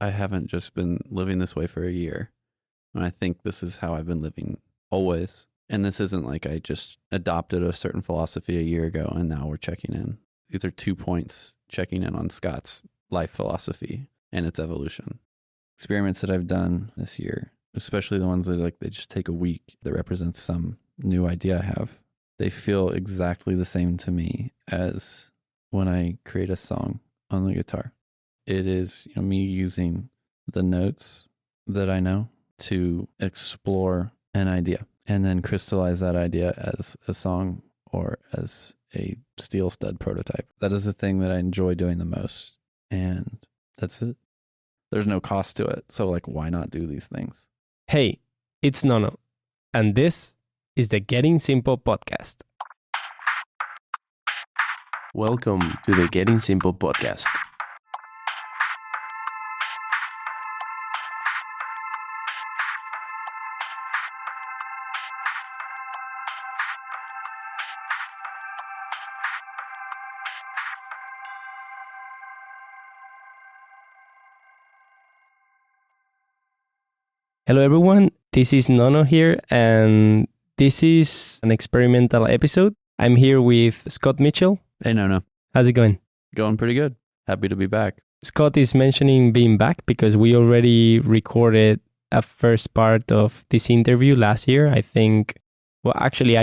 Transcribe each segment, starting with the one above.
I haven't just been living this way for a year. And I think this is how I've been living always. And this isn't like I just adopted a certain philosophy a year ago and now we're checking in. These are 2 points checking in on Scott's life philosophy and its evolution. Experiments that I've done this year, especially the ones that they just take a week that represents some new idea I have, they feel exactly the same to me as when I create a song on the guitar. It is me using the notes that I know to explore an idea and then crystallize that idea as a song or as a steel stud prototype. That is the thing that I enjoy doing the most. And that's it. There's no cost to it. So why not do these things? Hey, it's Nono. And this is the Getting Simple podcast. Welcome to the Getting Simple podcast. Hello everyone, this is Nono here, and this is an experimental episode. I'm here with Scott Mitchell. Hey, Nono. How's it going? Going pretty good. Happy to be back. Scott is mentioning being back because we already recorded a first part of this interview last year. I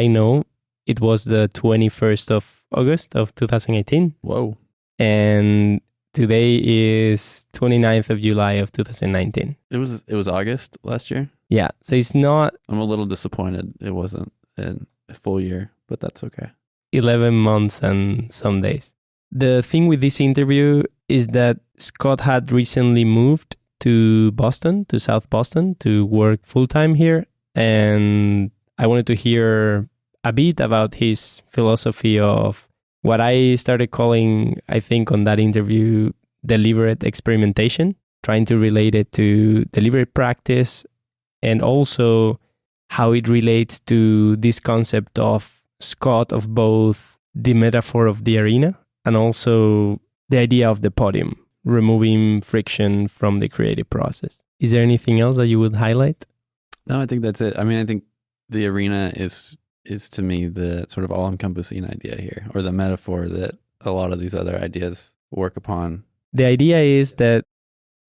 know it was the 21st of August of 2018. Whoa. And today is 29th of July of 2019. It was August last year? Yeah, so it's not... I'm a little disappointed it wasn't a full year, but that's okay. 11 months and some days. The thing with this interview is that Scott had recently moved to Boston, to South Boston, to work full-time here. And I wanted to hear a bit about his philosophy of what I started calling, I think on that interview, deliberate experimentation, trying to relate it to deliberate practice, and also how it relates to this concept of Scott of both the metaphor of the arena and also the idea of the podium, removing friction from the creative process. Is there anything else that you would highlight? No, I think that's it. I mean, I think the arena is to me the sort of all-encompassing idea here, or the metaphor that a lot of these other ideas work upon. The idea is that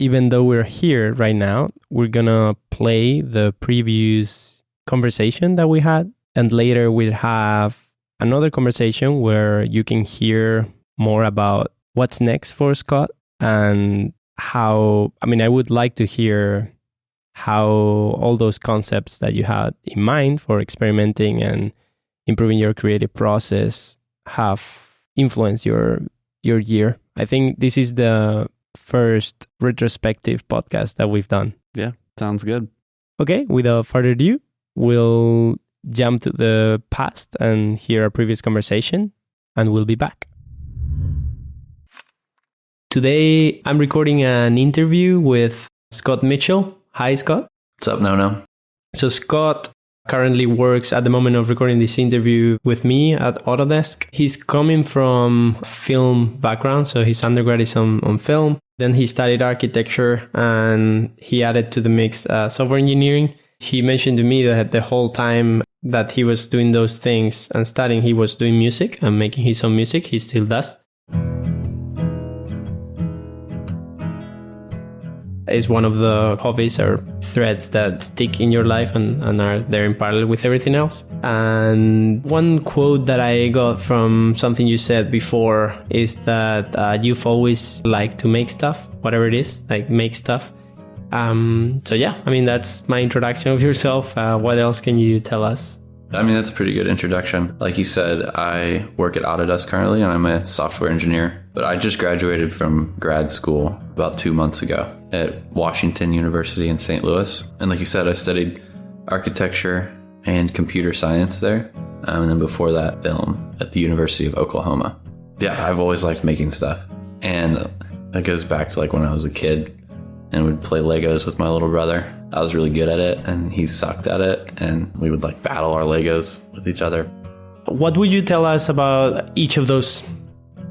even though we're here right now, we're gonna play the previous conversation that we had, and later we'll have another conversation where you can hear more about what's next for Scott and how, I would like to hear how all those concepts that you had in mind for experimenting and improving your creative process have influenced your year. I think this is the first retrospective podcast that we've done. Yeah, sounds good. Okay, without further ado, we'll jump to the past and hear our previous conversation, and we'll be back. Today, I'm recording an interview with Scott Mitchell. Hi, Scott. What's up, Nono? So Scott currently works at the moment of recording this interview with me at Autodesk. He's coming from film background, so his undergrad is on film. Then he studied architecture and he added to the mix software engineering. He mentioned to me that the whole time that he was doing those things and studying, he was doing music and making his own music. He still does. It's one of the hobbies or threads that stick in your life and are there in parallel with everything else. And one quote that I got from something you said before is that you've always liked to make stuff, whatever it is, like make stuff. That's my introduction of yourself. What else can you tell us? That's a pretty good introduction. Like you said, I work at Autodesk currently and I'm a software engineer, but I just graduated from grad school about 2 months ago at Washington University in St. Louis. And like you said, I studied architecture and computer science there. And then before that, film at the University of Oklahoma. Yeah, I've always liked making stuff. And that goes back to when I was a kid and would play Legos with my little brother. I was really good at it and he sucked at it, and we would battle our Legos with each other. What would you tell us about each of those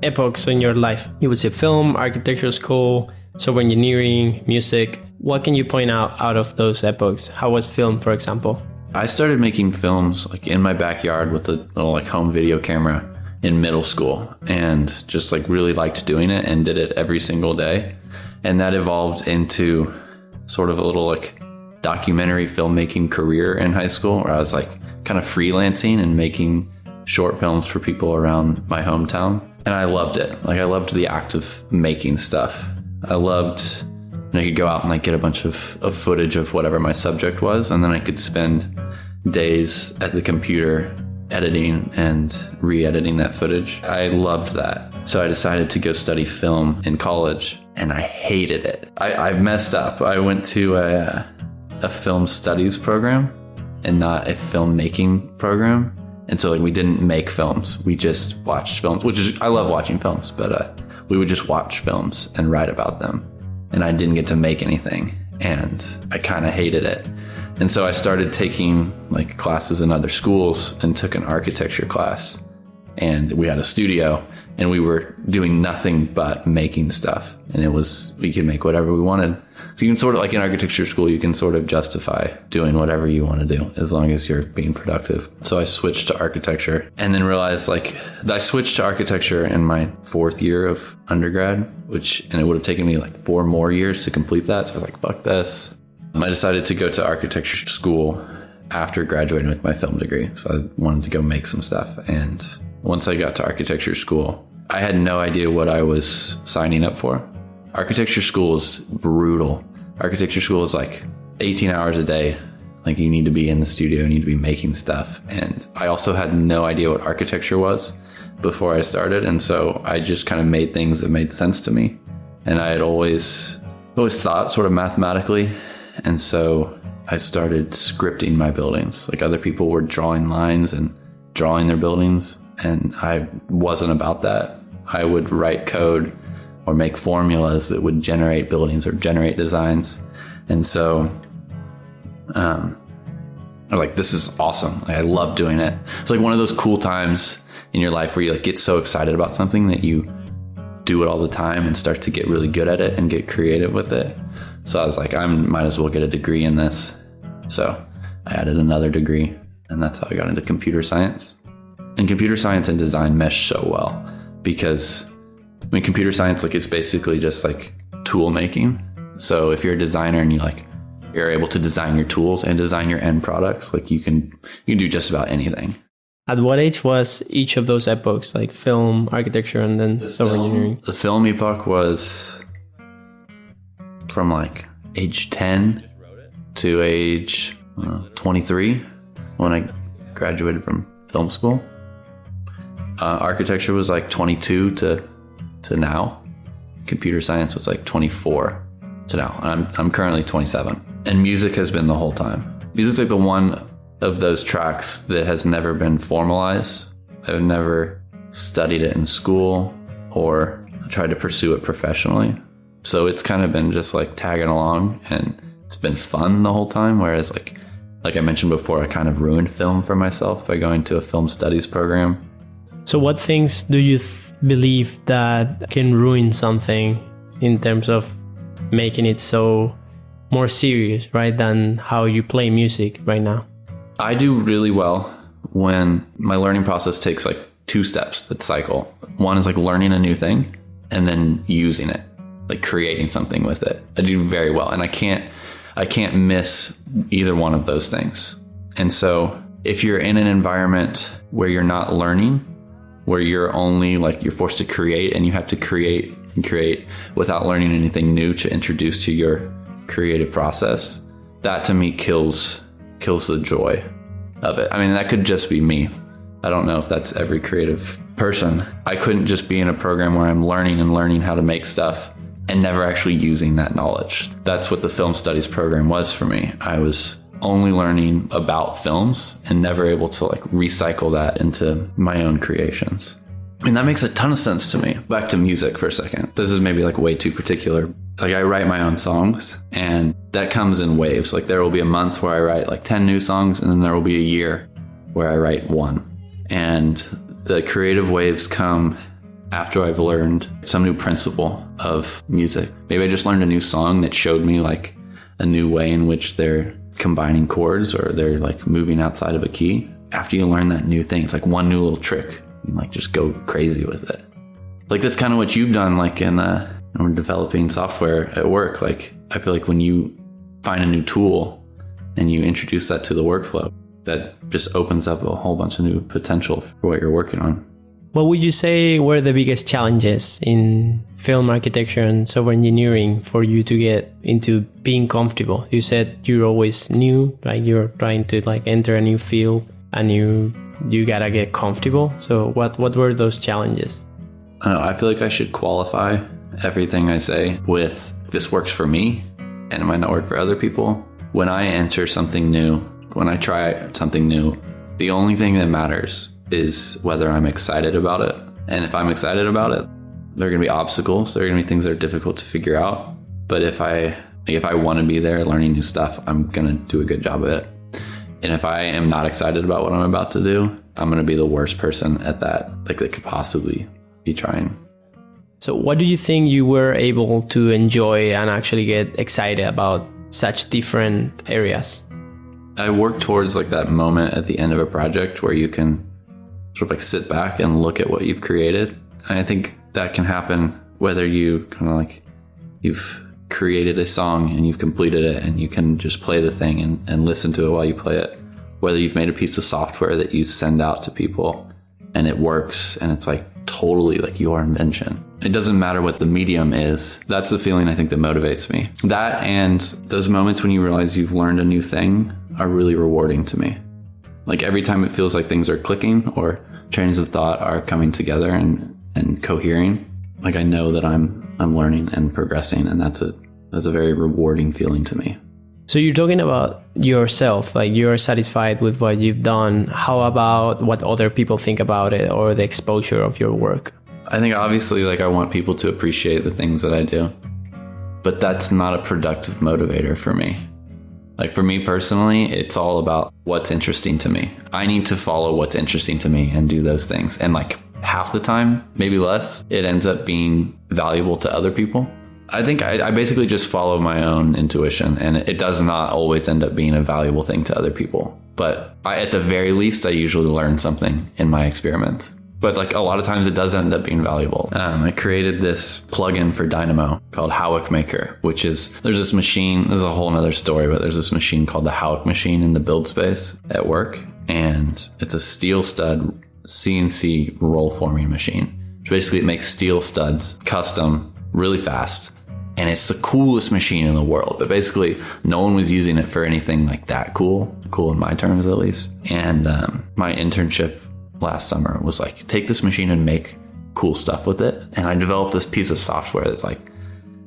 epochs in your life? You would say film, architecture school, software engineering, music. What can you point out of those epochs? How was film, for example? I started making films like in my backyard with a little like home video camera in middle school, and just like really liked doing it and did it every single day. And that evolved into sort of a little like documentary filmmaking career in high school, where I was like kind of freelancing and making short films for people around my hometown. And I loved it. Like I loved the act of making stuff. I loved, I could go out and like get a bunch of footage of whatever my subject was, and then I could spend days at the computer editing and re-editing that footage. I loved that. So I decided to go study film in college, and I hated it. I messed up. I went to a film studies program and not a filmmaking program. And so like we didn't make films. We just watched films, which is, I love watching films, but we would just watch films and write about them. And I didn't get to make anything, and I kind of hated it. And so I started taking like classes in other schools and took an architecture class, and we had a studio, and we were doing nothing but making stuff. And it was, we could make whatever we wanted. So you can sort of, like in architecture school, you can sort of justify doing whatever you want to do as long as you're being productive. So I switched to architecture, and then realized like I switched to architecture in my 4th year of undergrad, and it would have taken me like 4 more years to complete that. So I was like, fuck this. I decided to go to architecture school after graduating with my film degree. So I wanted to go make some stuff. And once I got to architecture school, I had no idea what I was signing up for. Architecture school is brutal. Architecture school is like 18 hours a day. Like you need to be in the studio, you need to be making stuff. And I also had no idea what architecture was before I started. And so I just kind of made things that made sense to me. And I had always thought sort of mathematically. And so I started scripting my buildings. Like other people were drawing lines and drawing their buildings, and I wasn't about that. I would write code or make formulas that would generate buildings or generate designs. And so I'm like, this is awesome. Like, I love doing it. It's like one of those cool times in your life where you like get so excited about something that you do it all the time and start to get really good at it and get creative with it. So I was like, I might as well get a degree in this. So I added another degree, and that's how I got into computer science. And computer science and design mesh so well because, I mean, computer science like is basically just like tool making. So if you're a designer and you're able to design your tools and design your end products, like you can do just about anything. At what age was each of those epochs, like film, architecture, and then software engineering? The film epoch was from like age 10 to age 23 when I graduated from film school. Architecture was like 22 to now. Computer science was like 24 to now. And I'm currently 27. And music has been the whole time. Music's like the one of those tracks that has never been formalized. I've never studied it in school or tried to pursue it professionally. So it's kind of been just like tagging along, and it's been fun the whole time. Whereas like I mentioned before, I kind of ruined film for myself by going to a film studies program. So what things do you believe that can ruin something in terms of making it so more serious, right, than how you play music right now? I do really well when my learning process takes like 2 steps that cycle. One is like learning a new thing and then using it, like creating something with it. I do very well, and I can't miss either one of those things. And so if you're in an environment where you're not learning, where you're only like, you're forced to create, and you have to create and create without learning anything new to introduce to your creative process, that to me kills the joy of it. I mean, that could just be me. I don't know if that's every creative person. I couldn't just be in a program where I'm learning how to make stuff and never actually using that knowledge. That's what the film studies program was for me. I was only learning about films and never able to like recycle that into my own creations. And that makes a ton of sense to me. Back to music for a second. This is maybe like way too particular. Like I write my own songs, and that comes in waves. Like there will be a month where I write like 10 new songs, and then there will be a year where I write 1. And the creative waves come after I've learned some new principle of music. Maybe I just learned a new song that showed me like a new way in which they're combining chords or they're like moving outside of a key. After you learn that new thing, it's like one new little trick. You like just go crazy with it. Like that's kind of what you've done, like in when developing software at work. Like I feel like when you find a new tool and you introduce that to the workflow, that just opens up a whole bunch of new potential for what you're working on. What would you say were the biggest challenges in film architecture and software engineering for you to get into being comfortable? You said you're always new, like you're trying to like enter a new field and you gotta get comfortable. So what were those challenges? I feel like I should qualify everything I say with this works for me and it might not work for other people. When I enter something new, when I try something new, the only thing that matters is whether I'm excited about it. And if I'm excited about it, there are going to be obstacles. There are going to be things that are difficult to figure out. But if I want to be there learning new stuff, I'm going to do a good job of it. And if I am not excited about what I'm about to do, I'm going to be the worst person at that, like that could possibly be trying. So what do you think you were able to enjoy and actually get excited about such different areas? I work towards like that moment at the end of a project where you can sort of like sit back and look at what you've created. And I think that can happen whether you kind of like you've created a song and you've completed it and you can just play the thing and listen to it while you play it. Whether you've made a piece of software that you send out to people and it works and it's like totally like your invention. It doesn't matter what the medium is. That's the feeling I think that motivates me. That and those moments when you realize you've learned a new thing are really rewarding to me. Like every time it feels like things are clicking or trains of thought are coming together and cohering, like I know that I'm learning and progressing, and that's a very rewarding feeling to me. So you're talking about yourself, like you're satisfied with what you've done. How about what other people think about it or the exposure of your work? I think obviously like I want people to appreciate the things that I do, but that's not a productive motivator for me. Like for me personally, it's all about what's interesting to me. I need to follow what's interesting to me and do those things. And like half the time, maybe less, it ends up being valuable to other people. I think I basically just follow my own intuition, and it does not always end up being a valuable thing to other people. But at the very least, I usually learn something in my experiments. But like a lot of times it does end up being valuable. I created this plugin for Dynamo called Howick Maker, which is, there's this machine, this is a whole nother story, but there's this machine called the Howick machine in the build space at work. And it's a steel stud CNC roll forming machine. So basically it makes steel studs custom really fast. And it's the coolest machine in the world. But basically no one was using it for anything like that cool in my terms at least. And my internship last summer was like, take this machine and make cool stuff with it. And I developed this piece of software that's like,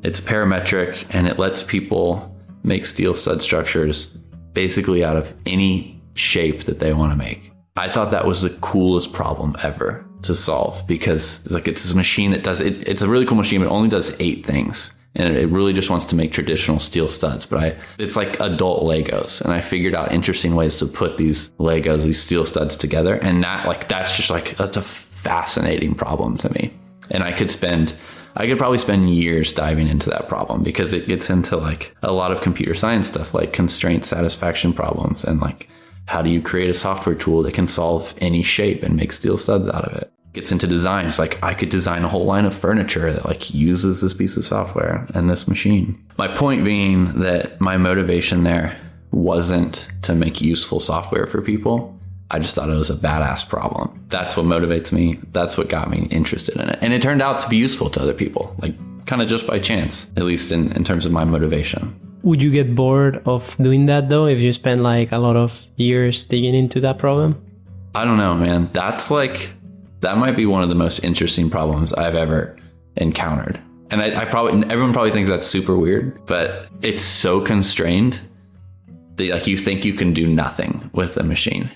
it's parametric and it lets people make steel stud structures basically out of any shape that they want to make. I thought that was the coolest problem ever to solve, because like it's this machine that does it. It's a really cool machine, but it only does 8 things. And it really just wants to make traditional steel studs, but it's like adult Legos. And I figured out interesting ways to put these Legos, these steel studs together. And that's a fascinating problem to me. And I could probably spend years diving into that problem, because it gets into like a lot of computer science stuff, like constraint satisfaction problems. And like, how do you create a software tool that can solve any shape and make steel studs out of it? Gets into design. It's like I could design a whole line of furniture that like uses this piece of software and this machine. My point being that my motivation there wasn't to make useful software for people. I just thought it was a badass problem. That's what motivates me. That's what got me interested in it. And it turned out to be useful to other people, like kind of just by chance, at least in terms of my motivation. Would you get bored of doing that though, if you spend like a lot of years digging into that problem? I don't know, man. That might be one of the most interesting problems I've ever encountered. And everyone probably thinks that's super weird, but it's so constrained that like you think you can do nothing with a machine.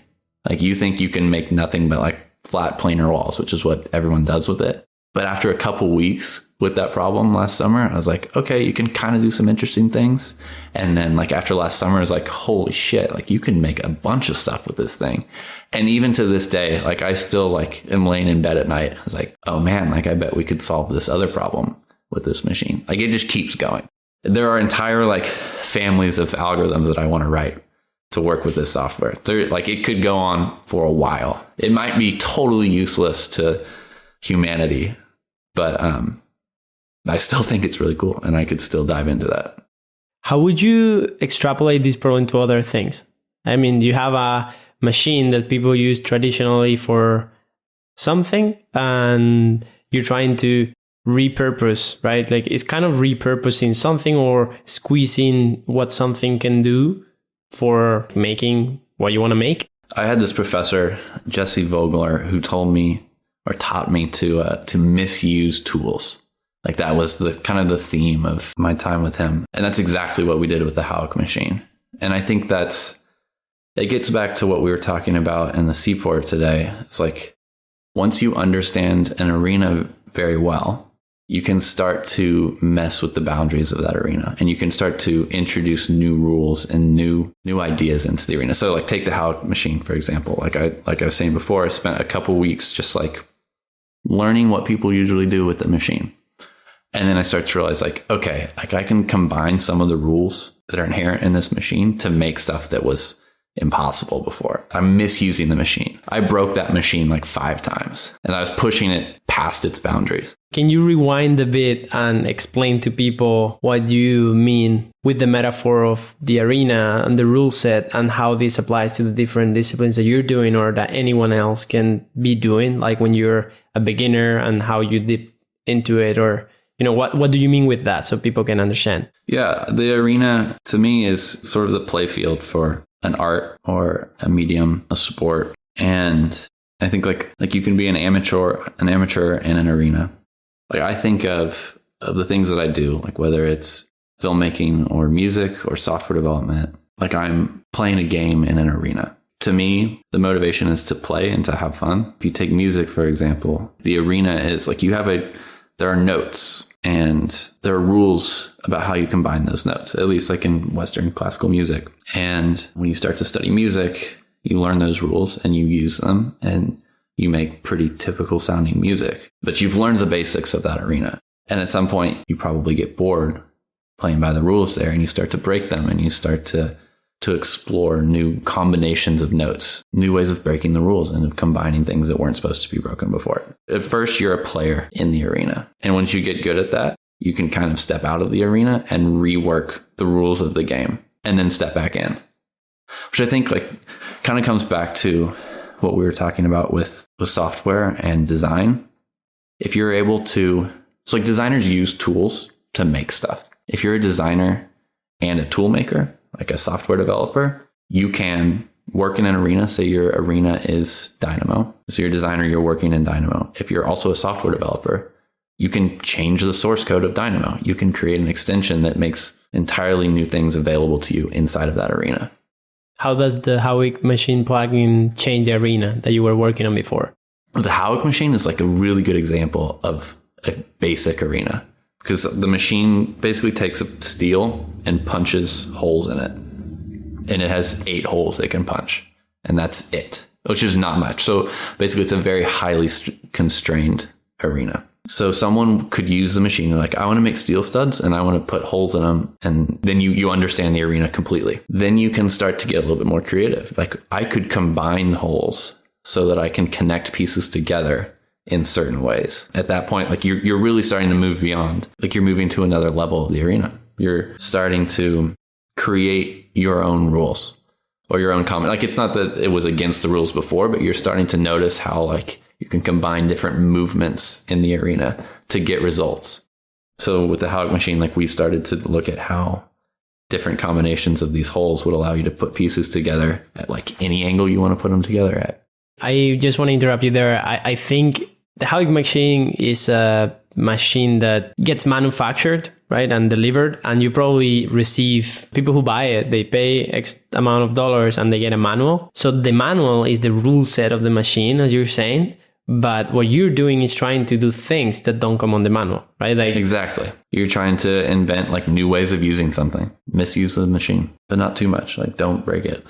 Like you think you can make nothing but like flat planar walls, which is what everyone does with it. But after a couple weeks with that problem last summer, I was like, okay, you can kind of do some interesting things. And then like after last summer, I was like, holy shit, like you can make a bunch of stuff with this thing. And even to this day, like I still like am laying in bed at night. I was like, oh man, like I bet we could solve this other problem with this machine. Like it just keeps going. There are entire like families of algorithms that I want to write to work with this software. Like it could go on for a while. It might be totally useless to humanity, but I still think it's really cool and I could still dive into that. How would you extrapolate this problem to other things? I mean, you have a machine that people use traditionally for something and you're trying to repurpose, right? Like it's kind of repurposing something or squeezing what something can do for making what you want to make. I had this professor, Jesse Vogler, who told me or taught me to misuse tools. Like that was the kind of the theme of my time with him. And that's exactly what we did with the Hauck machine. And I think it gets back to what we were talking about in the Seaport today. It's like, once you understand an arena very well, you can start to mess with the boundaries of that arena and you can start to introduce new rules and new ideas into the arena. So like take the Hauck machine, for example. Like I was saying before, I spent a couple weeks just like learning what people usually do with the machine. And then I start to realize like, okay, like I can combine some of the rules that are inherent in this machine to make stuff that was impossible before. I'm misusing the machine. I broke that machine like 5 times and I was pushing it past its boundaries. Can you rewind a bit and explain to people what you mean with the metaphor of the arena and the rule set and how this applies to the different disciplines that you're doing or that anyone else can be doing, like when you're a beginner and how you dip into it, or you know, what do you mean with that so people can understand? Yeah, the arena to me is sort of the play field for an art or a medium, a sport. And I think like you can be an amateur in an arena. Like I think of the things that I do, like whether it's filmmaking or music or software development, like I'm playing a game in an arena. To me, the motivation is to play and to have fun. If you take music, for example, the arena is like there are notes and there are rules about how you combine those notes, at least like in Western classical music. And when you start to study music, you learn those rules and you use them and you make pretty typical sounding music, but you've learned the basics of that arena. And at some point you probably get bored playing by the rules there and you start to break them and you start to explore new combinations of notes, new ways of breaking the rules and of combining things that weren't supposed to be broken before. At first, you're a player in the arena. And once you get good at that, you can kind of step out of the arena and rework the rules of the game and then step back in, which I think like kind of comes back to what we were talking about with software and design. If you're able to, it's like designers use tools to make stuff. If you're a designer and a tool maker, like a software developer, you can work in an arena. Say your arena is Dynamo. So you're a designer, you're working in Dynamo. If you're also a software developer, you can change the source code of Dynamo. You can create an extension that makes entirely new things available to you inside of that arena. How does the Hauck machine plugin change the arena that you were working on before? The Hauck machine is like a really good example of a basic arena, because the machine basically takes a steel and punches holes in it. And it has 8 holes it can punch. And that's it, which is not much. So basically it's a very highly constrained arena. So someone could use the machine like, I want to make steel studs and I want to put holes in them. And then you understand the arena completely. Then you can start to get a little bit more creative. Like I could combine holes so that I can connect pieces together in certain ways. At that point, like you're really starting to move beyond, like you're moving to another level of the arena. You're starting to create your own rules or your own comment. Like it's not that it was against the rules before, but you're starting to notice how like you can combine different movements in the arena to get results. So with the Hauck machine, like we started to look at how different combinations of these holes would allow you to put pieces together at like any angle you want to put them together at. I just want to interrupt you there. I think the Hauck machine is a machine that gets manufactured, right, and delivered, and you probably receive people who buy it. They pay X amount of dollars and they get a manual. So the manual is the rule set of the machine, as you're saying, But what you're doing is trying to do things that don't come on the manual, right? Like Exactly. You're trying to invent like new ways of using something, misuse the machine, but not too much. Like don't break it.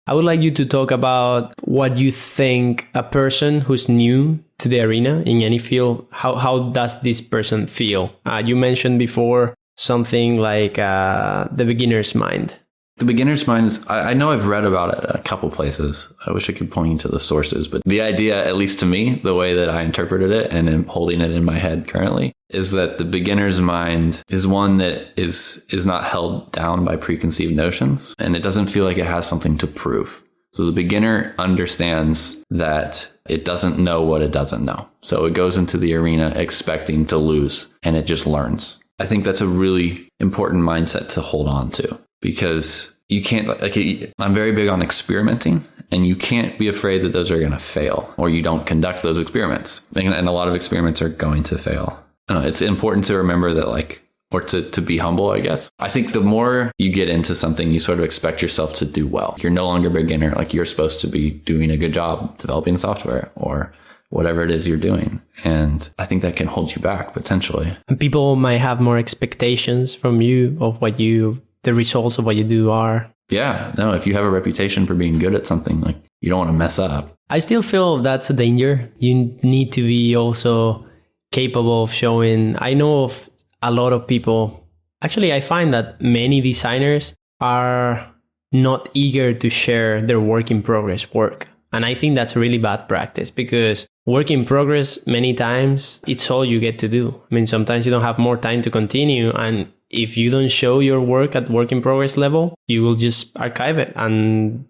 I would like you to talk about what you think a person who's new to the arena in any field, how does this person feel? You mentioned before something like the beginner's mind. The beginner's mind is, I know I've read about it a couple places. I wish I could point you to the sources, but the idea, at least to me, the way that I interpreted it and am holding it in my head currently, is that the beginner's mind is one that is not held down by preconceived notions, and it doesn't feel like it has something to prove. So the beginner understands that it doesn't know what it doesn't know. So it goes into the arena expecting to lose, and it just learns. I think that's a really important mindset to hold on to, because you can't, like, I'm very big on experimenting, and you can't be afraid that those are going to fail or you don't conduct those experiments. And a lot of experiments are going to fail. It's important to remember that, like, or to be humble, I guess. I think the more you get into something, you sort of expect yourself to do well. You're no longer a beginner. Like, you're supposed to be doing a good job developing software or whatever it is you're doing. And I think that can hold you back potentially. And people might have more expectations from you of what the results of what you do are. Yeah, no, if you have a reputation for being good at something, like, you don't want to mess up. I still feel that's a danger. You need to be also capable of showing. I know of a lot of people. Actually, I find that many designers are not eager to share their work in progress work. And I think that's a really bad practice, because work in progress, many times, it's all you get to do. I mean, sometimes you don't have more time to continue. And if you don't show your work at work in progress level, you will just archive it. And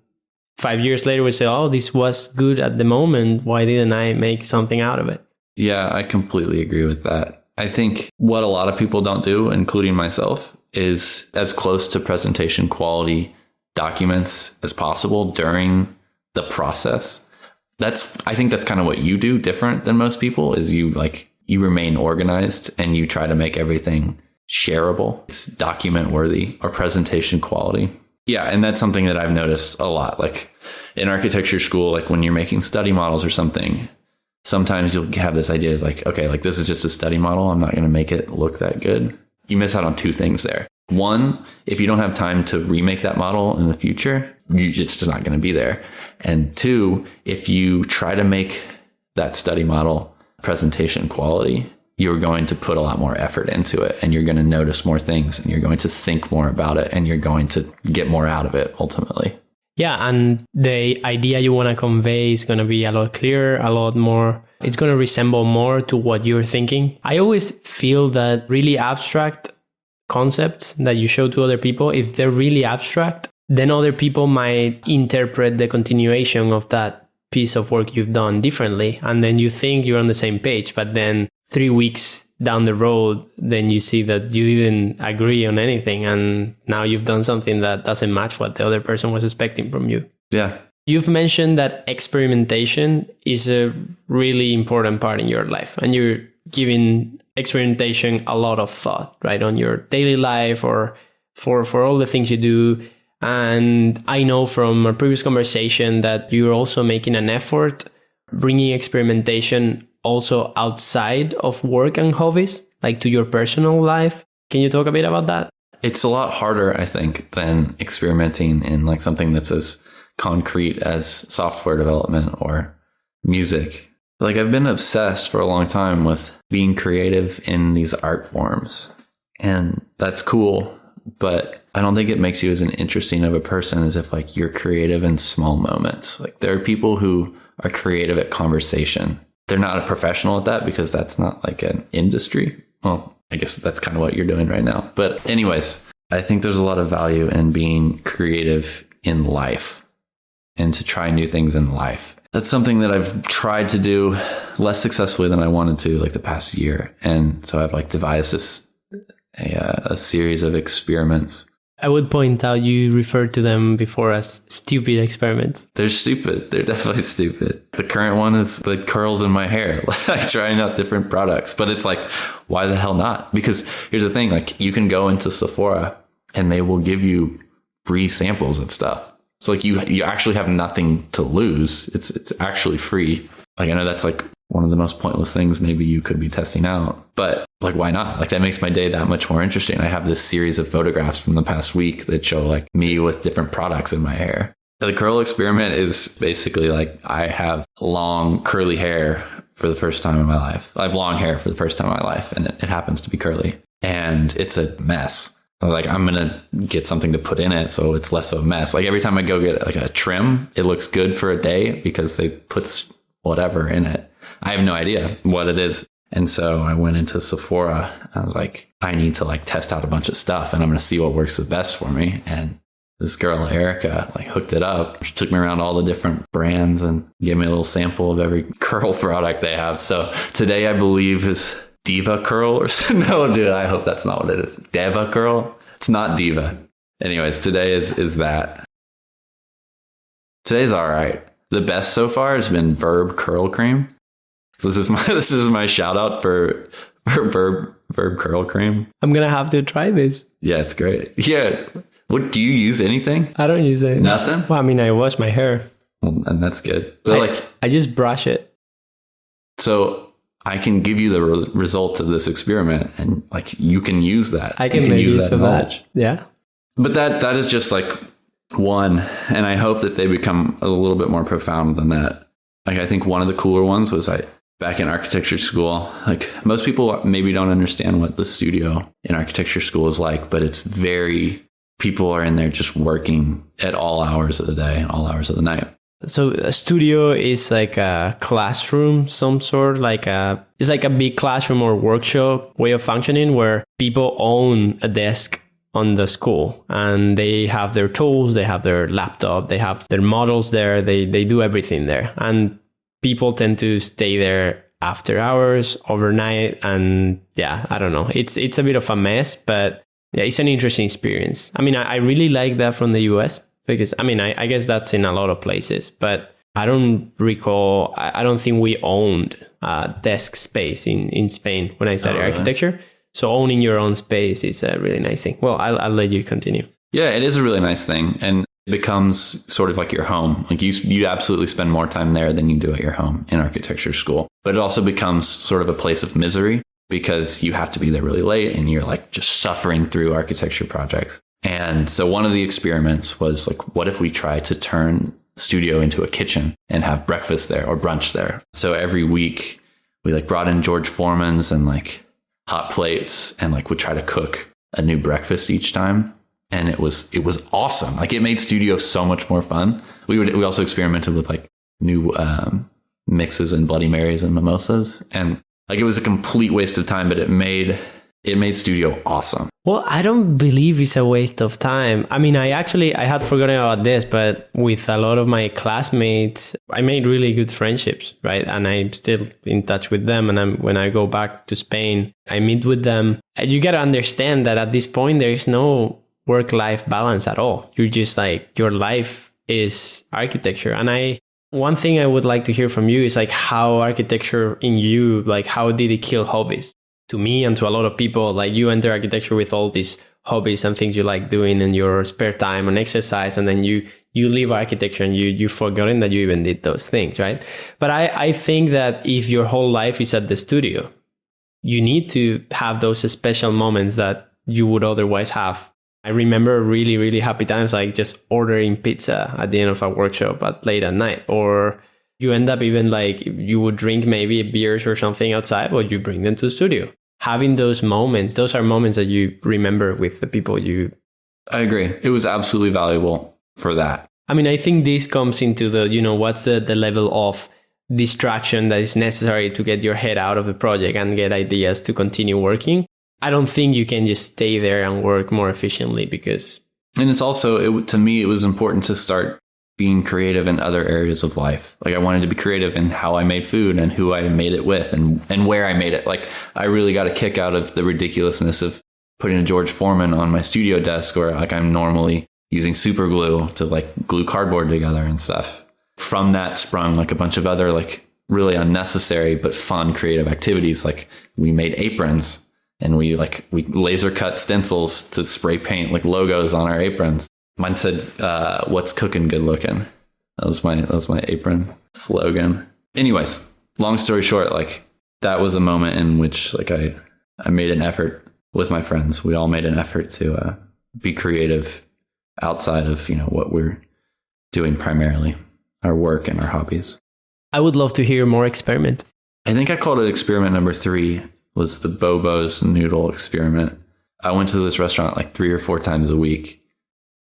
5 years later, we say, oh, this was good at the moment. Why didn't I make something out of it? Yeah, I completely agree with that. I think what a lot of people don't do, including myself, is as close to presentation quality documents as possible during the process. I think that's kind of what you do different than most people, is you remain organized and you try to make everything shareable. It's document worthy or presentation quality. Yeah. And that's something that I've noticed a lot. Like in architecture school, like when you're making study models or something, sometimes you'll have this idea is like, okay, like this is just a study model. I'm not going to make it look that good. You miss out on two things there. One, if you don't have time to remake that model in the future, it's just not going to be there. And two, if you try to make that study model presentation quality, you're going to put a lot more effort into it, and you're going to notice more things, and you're going to think more about it, and you're going to get more out of it ultimately. Yeah, and the idea you want to convey is going to be a lot clearer, a lot more. It's going to resemble more to what you're thinking. I always feel that really abstract concepts that you show to other people, if they're really abstract, then other people might interpret the continuation of that piece of work you've done differently. And then you think you're on the same page, but then 3 weeks down the road, then you see that you didn't agree on anything. And now you've done something that doesn't match what the other person was expecting from you. Yeah. You've mentioned that experimentation is a really important part in your life, and you're giving experimentation a lot of thought, right, on your daily life or for all the things you do. And I know from a previous conversation that you're also making an effort bringing experimentation also outside of work and hobbies, like to your personal life. Can you talk a bit about that? It's a lot harder, I think, than experimenting in like something that's as concrete as software development or music. Like, I've been obsessed for a long time with being creative in these art forms, and that's cool, but I don't think it makes you as an interesting of a person as if like you're creative in small moments. Like, there are people who are creative at conversation. They're not a professional at that because that's not like an industry. Well, I guess that's kind of what you're doing right now. But anyways, I think there's a lot of value in being creative in life and to try new things in life. That's something that I've tried to do less successfully than I wanted to, like the past year. And so I've like devised a series of experiments. I would point out you referred to them before as stupid experiments. They're stupid. They're definitely stupid. The current one is the curls in my hair, like trying out different products. But it's like, why the hell not? Because here's the thing, like you can go into Sephora and they will give you free samples of stuff. So like you actually have nothing to lose. It's actually free. Like, I know that's like one of the most pointless things maybe you could be testing out, but like, why not? Like, that makes my day that much more interesting. I have this series of photographs from the past week that show like me with different products in my hair. The curl experiment is basically like, I have long curly hair for the first time in my life. I have long hair for the first time in my life, and it happens to be curly, and it's a mess. So like, I'm going to get something to put in it so it's less of a mess. Like, every time I go get like a trim, it looks good for a day because they put whatever in it. I have no idea what it is. And so I went into Sephora. I was like, I need to like test out a bunch of stuff, and I'm going to see what works the best for me. And this girl, Erica, like hooked it up. She took me around all the different brands and gave me a little sample of every curl product they have. So today, I believe, is Diva Curl or something. No, dude, I hope that's not what it is. Deva Curl? It's not Diva. Anyways, today is that. Today's all right. The best so far has been Verb Curl Cream. So this is my shout out for Verb Curl Cream. I'm going to have to try this. Yeah, it's great. Yeah. What, do you use anything? I don't use anything. Nothing? Well, I mean, I wash my hair. Well, and that's good. But I just brush it. So I can give you the results of this experiment, and like, you can use that. I can make use of that. Yeah. But that is just like one, and I hope that they become a little bit more profound than that. Like, I think one of the cooler ones was back in architecture school, like, most people maybe don't understand what the studio in architecture school is like, but it's people are in there just working at all hours of the day, all hours of the night. So a studio is like a classroom, some sort, it's like a big classroom or workshop way of functioning where people own a desk on the school, and they have their tools, they have their laptop, they have their models there, they do everything there. And people tend to stay there after hours, overnight, and yeah, I don't know. It's a bit of a mess, but yeah, it's an interesting experience. I mean, I really like that from the US because, I mean, I guess that's in a lot of places, but I don't recall, I don't think we owned desk space in Spain when I studied architecture. So owning your own space is a really nice thing. Well, I'll let you continue. Yeah, it is a really nice thing. And it becomes sort of like your home. Like, you absolutely spend more time there than you do at your home in architecture school. But it also becomes sort of a place of misery because you have to be there really late and you're like just suffering through architecture projects. And so one of the experiments was like, what if we try to turn studio into a kitchen and have breakfast there or brunch there? So every week we like brought in George Foreman's and like hot plates and like would try to cook a new breakfast each time. And it was awesome. Like, it made studio so much more fun. We also experimented with like new mixes and Bloody Marys and mimosas. And like, it was a complete waste of time, but it made studio awesome. Well, I don't believe it's a waste of time. I mean, I had forgotten about this, but with a lot of my classmates, I made really good friendships, right? And I'm still in touch with them. And when I go back to Spain, I meet with them. And you got to understand that at this point, there is no work-life balance at all. You're just like, your life is architecture. And one thing I would like to hear from you is like, how architecture in you, like, how did it kill hobbies? To me and to a lot of people, like, you enter architecture with all these hobbies and things you like doing in your spare time and exercise, and then you leave architecture and you've forgotten that you even did those things, right? But I think that if your whole life is at the studio, you need to have those special moments that you would otherwise have. I remember really, really happy times, like just ordering pizza at the end of a workshop late at night, or you end up even like you would drink maybe beers or something outside, or you bring them to the studio. Having those moments, those are moments that you remember with the people you... I agree. It was absolutely valuable for that. I mean, I think this comes into the, what's the level of distraction that is necessary to get your head out of the project and get ideas to continue working. I don't think you can just stay there and work more efficiently because... And it's also, to me, it was important to start being creative in other areas of life. Like, I wanted to be creative in how I made food and who I made it with and where I made it. Like, I really got a kick out of the ridiculousness of putting a George Foreman on my studio desk where like I'm normally using super glue to like glue cardboard together and stuff. From that sprung like a bunch of other like really unnecessary but fun creative activities. Like, we made aprons. And we laser cut stencils to spray paint like logos on our aprons. Mine said, "What's cooking good looking?" That was my apron slogan. Anyways, long story short, like that was a moment in which like I made an effort with my friends. We all made an effort to be creative outside of, what we're doing primarily, our work and our hobbies. I would love to hear more experiments. I think I called it experiment number 3 was the Bobo's noodle experiment. I went to this restaurant like 3 or 4 times a week,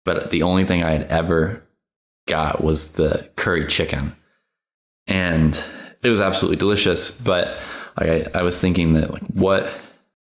but the only thing I had ever got was the curry chicken. And it was absolutely delicious, but I was thinking that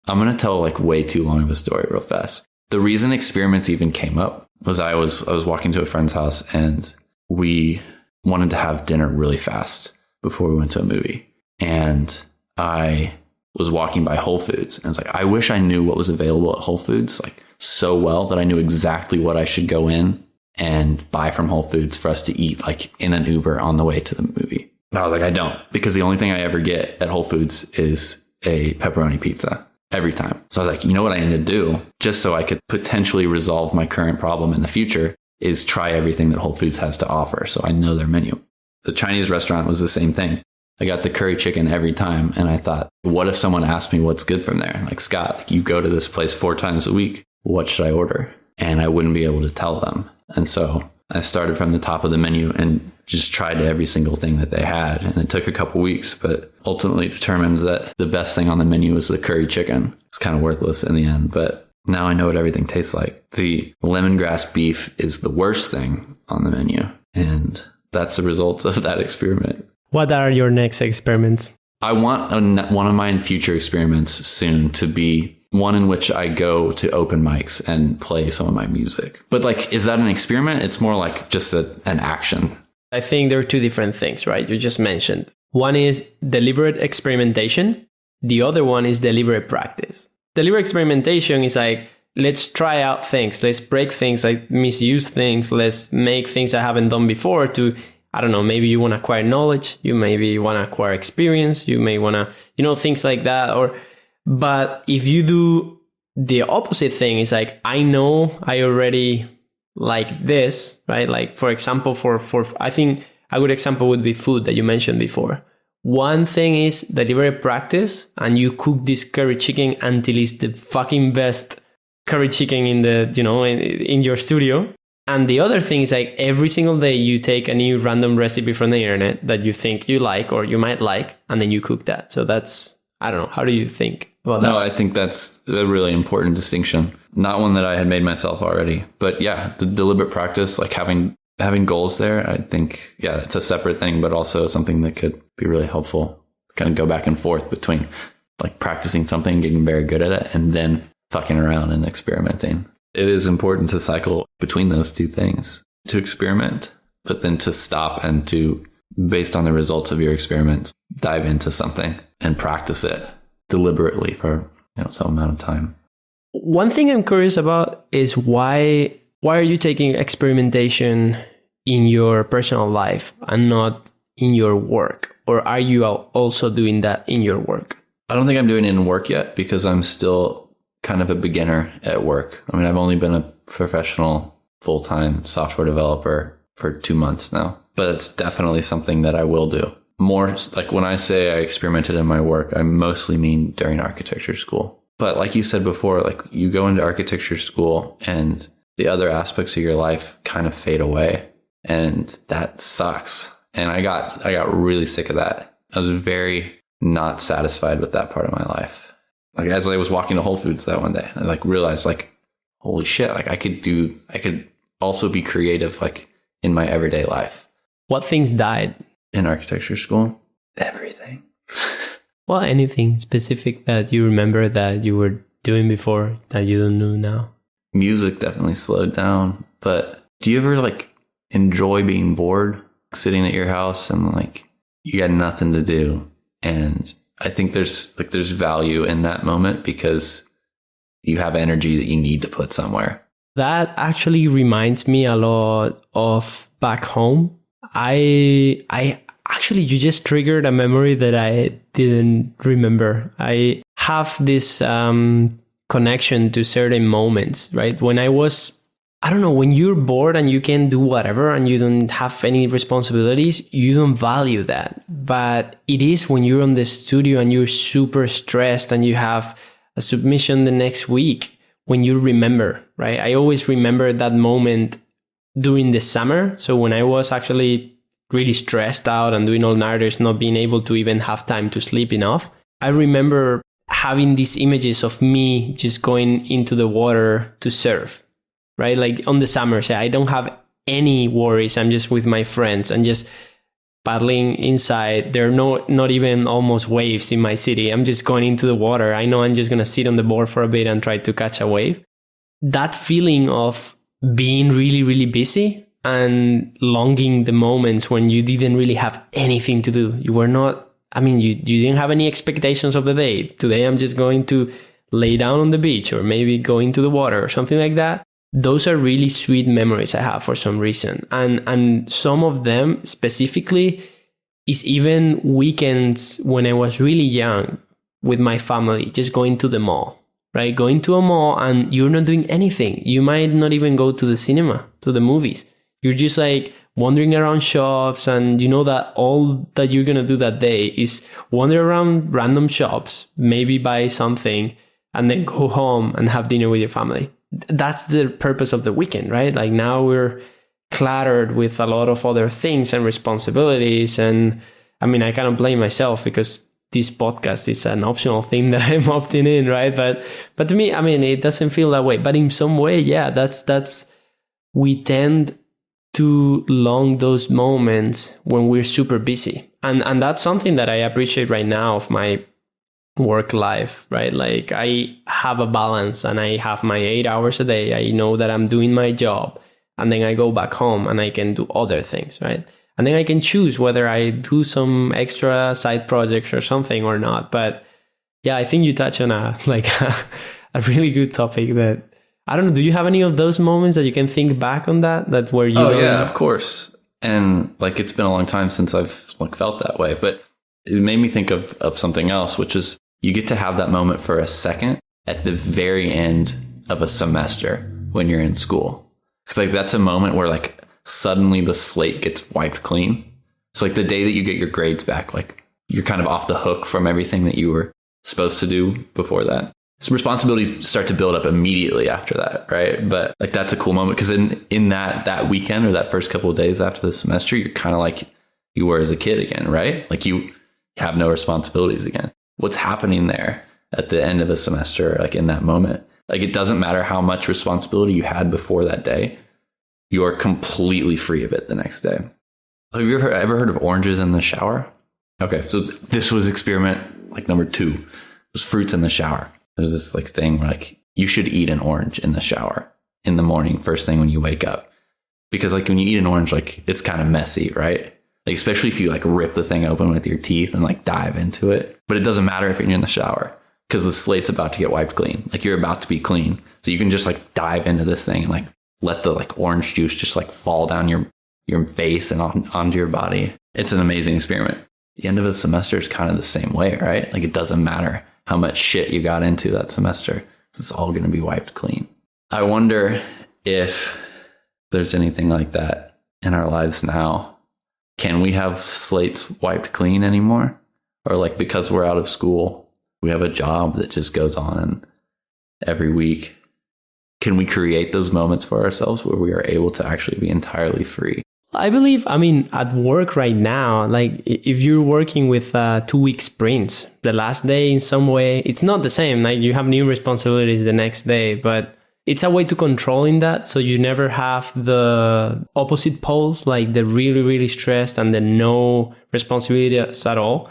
I'm going to tell like way too long of a story real fast. The reason experiments even came up was I was walking to a friend's house and we wanted to have dinner really fast before we went to a movie. And I was walking by Whole Foods and I was like, I wish I knew what was available at Whole Foods like so well that I knew exactly what I should go in and buy from Whole Foods for us to eat like in an Uber on the way to the movie. And I was like, I don't, because the only thing I ever get at Whole Foods is a pepperoni pizza every time. So I was like, you know what I need to do just so I could potentially resolve my current problem in the future is try everything that Whole Foods has to offer. So I know their menu. The Chinese restaurant was the same thing. I got the curry chicken every time. And I thought, what if someone asked me what's good from there? Like, Scott, you go to this place 4 times a week. What should I order? And I wouldn't be able to tell them. And so I started from the top of the menu and just tried every single thing that they had. And it took a couple weeks, but ultimately determined that the best thing on the menu was the curry chicken. It's kind of worthless in the end, but now I know what everything tastes like. The lemongrass beef is the worst thing on the menu. And that's the result of that experiment. What are your next experiments? I want one of my future experiments soon to be one in which I go to open mics and play some of my music. But like, is that an experiment? It's more like just an action. I think there are 2 different things, right? You just mentioned. One is deliberate experimentation. The other one is deliberate practice. Deliberate experimentation is like, let's try out things. Let's break things, like misuse things. Let's make things I haven't done before to, I don't know, maybe you want to acquire knowledge. You maybe want to acquire experience. You may want to, things like that. But if you do the opposite thing, it's like, I know I already like this, right? Like, for example, for I think a good example would be food that you mentioned before. One thing is deliberate practice, and you cook this curry chicken until it's the fucking best curry chicken in the, in your studio. And the other thing is like every single day you take a new random recipe from the internet that you think you like or you might like, and then you cook that. So that's, I don't know. How do you think about that? No, I think that's a really important distinction. Not one that I had made myself already, but yeah, the deliberate practice, like having goals there, I think, yeah, it's a separate thing, but also something that could be really helpful. Kind of go back and forth between like practicing something, getting very good at it, and then fucking around and experimenting. It is important to cycle between those 2 things, to experiment, but then to stop and to, based on the results of your experiments, dive into something and practice it deliberately for some amount of time. One thing I'm curious about is why are you taking experimentation in your personal life and not in your work? Or are you also doing that in your work? I don't think I'm doing it in work yet because I'm still kind of a beginner at work. I mean, I've only been a professional full-time software developer for 2 months now, but it's definitely something that I will do. More like when I say I experimented in my work, I mostly mean during architecture school. But like you said before, like you go into architecture school and the other aspects of your life kind of fade away, and that sucks. And I got really sick of that. I was very not satisfied with that part of my life. Like as I was walking to Whole Foods that one day, I like realized like, holy shit, like I could also be creative like in my everyday life. What things died in architecture school? Everything. Well, anything specific that you remember that you were doing before that you don't do now? Music definitely slowed down. But do you ever like enjoy being bored, sitting at your house and like you got nothing to do? And I think there's value in that moment because you have energy that you need to put somewhere. That actually reminds me a lot of back home. I actually, you just triggered a memory that I didn't remember. I have this connection to certain moments, right? When I was I don't know, when you're bored and you can do whatever and you don't have any responsibilities, you don't value that. But it is when you're on the studio and you're super stressed and you have a submission the next week when you remember, right? I always remember that moment during the summer. So when I was actually really stressed out and doing all-nighters, not being able to even have time to sleep enough, I remember having these images of me just going into the water to surf, right? Like on the summer, say I don't have any worries. I'm just with my friends and just paddling inside. There are not even almost waves in my city. I'm just going into the water. I know I'm just going to sit on the board for a bit and try to catch a wave. That feeling of being really, really busy and longing the moments when you didn't really have anything to do. You were not, you didn't have any expectations of the day. Today, I'm just going to lay down on the beach or maybe go into the water or something like that. Those are really sweet memories I have for some reason. And some of them specifically is even weekends when I was really young with my family, just going to the mall, right? Going to a mall and you're not doing anything. You might not even go to the cinema, to the movies. You're just like wandering around shops, and you know that all that you're going to do that day is wander around random shops, maybe buy something, and then go home and have dinner with your family. That's the purpose of the weekend, right? Like now we're cluttered with a lot of other things and responsibilities. And I cannot blame myself because this podcast is an optional thing that I'm opting in, right? But to me, it doesn't feel that way. But in some way, yeah, that's we tend to long those moments when we're super busy. And that's something that I appreciate right now of my work life, right? Like I have a balance and I have my 8 hours a day. I know that I'm doing my job and then I go back home and I can do other things, right? And then I can choose whether I do some extra side projects or something or not. But yeah, I think you touch on a really good topic that, I don't know, do you have any of those moments that you can think back on that where you yeah, of course. And like, it's been a long time since I've felt that way, but it made me think of something else, which is you get to have that moment for a second at the very end of a semester when you're in school. Because that's a moment where suddenly the slate gets wiped clean. It's like the day that you get your grades back, you're kind of off the hook from everything that you were supposed to do before that. Some responsibilities start to build up immediately after that, right? But that's a cool moment because in that weekend or that first couple of days after the semester, you're kind of like you were as a kid again, right? Like you have no responsibilities again. What's happening there at the end of a semester, in that moment? It doesn't matter how much responsibility you had before that day. You are completely free of it the next day. Have you ever heard of oranges in the shower? Okay, so this was experiment number 2. It was fruits in the shower. There's this thing where you should eat an orange in the shower in the morning, first thing when you wake up. Because when you eat an orange, it's kind of messy, right? Especially if you rip the thing open with your teeth and dive into it. But it doesn't matter if you're in the shower because the slate's about to get wiped clean. You're about to be clean. So you can just dive into this thing and let the orange juice just fall down your face and onto your body. It's an amazing experiment. The end of a semester is kind of the same way, right? It doesn't matter how much shit you got into that semester. It's all going to be wiped clean. I wonder if there's anything like that in our lives now. Can we have slates wiped clean anymore? Or because we're out of school, we have a job that just goes on every week. Can we create those moments for ourselves where we are able to actually be entirely free? I believe, at work right now, if you're working with 2-week sprints, the last day in some way, it's not the same. You have new responsibilities the next day, but it's a way to controlling that. So you never have the opposite poles, the really, really stressed and the no responsibilities at all.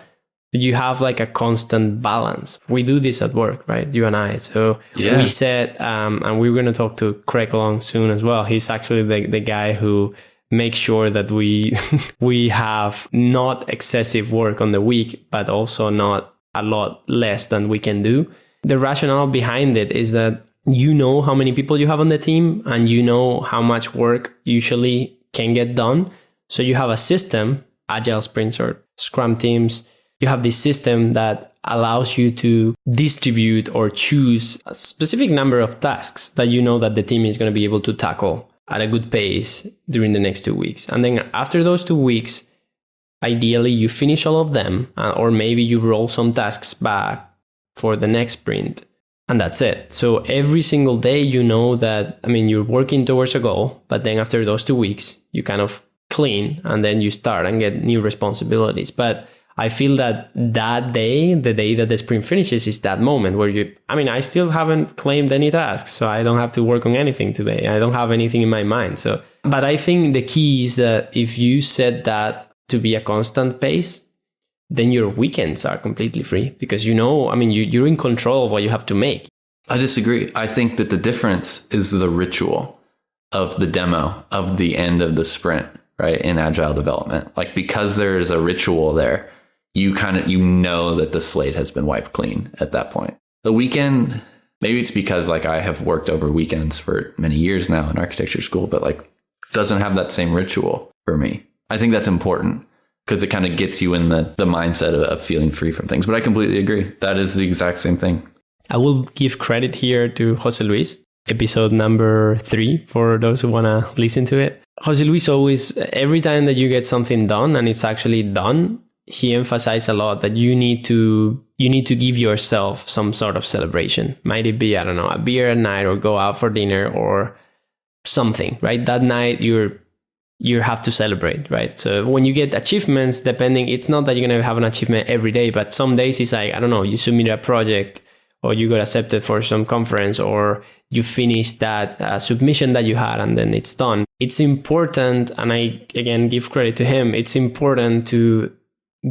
You have a constant balance. We do this at work, right? You and I. So yeah. We said, and we're going to talk to Craig Long soon as well. He's actually the guy who make sure that we have not excessive work on the week, but also not a lot less than we can do. The rationale behind it is that you know how many people you have on the team and you know how much work usually can get done. So you have a system, agile sprints or scrum teams, you have this system that allows you to distribute or choose a specific number of tasks that you know that the team is going to be able to tackle at a good pace during the next 2 weeks. And then after those 2 weeks, ideally you finish all of them, or maybe you roll some tasks back for the next sprint. And that's it. So every single day, you know that, you're working towards a goal, but then after those 2 weeks, you kind of clean and then you start and get new responsibilities. But I feel that day, the day that the sprint finishes, is that moment where I still haven't claimed any tasks, so I don't have to work on anything today. I don't have anything in my mind. But I think the key is that if you set that to be a constant pace, then your weekends are completely free because you're in control of what you have to make. I disagree. I think that the difference is the ritual of the demo of the end of the sprint, right? In agile development, like because there's a ritual there, you know that the slate has been wiped clean at that point. The weekend, maybe it's because like I have worked over weekends for many years now in architecture school, but like doesn't have that same ritual for me. I think that's important, because it kind of gets you in the mindset of feeling free from things. But I completely agree. That is the exact same thing. I will give credit here to Jose Luis, episode number 3, for those who want to listen to it. Jose Luis always, every time that you get something done and it's actually done, he emphasized a lot that you need to give yourself some sort of celebration. Might it be, a beer at night, or go out for dinner or something, right? That night you have to celebrate, right? So when you get achievements, it's not that you're going to have an achievement every day, but some days it's like, you submitted a project, or you got accepted for some conference, or you finished that submission that you had and then it's done. It's important, and I, again, give credit to him. It's important to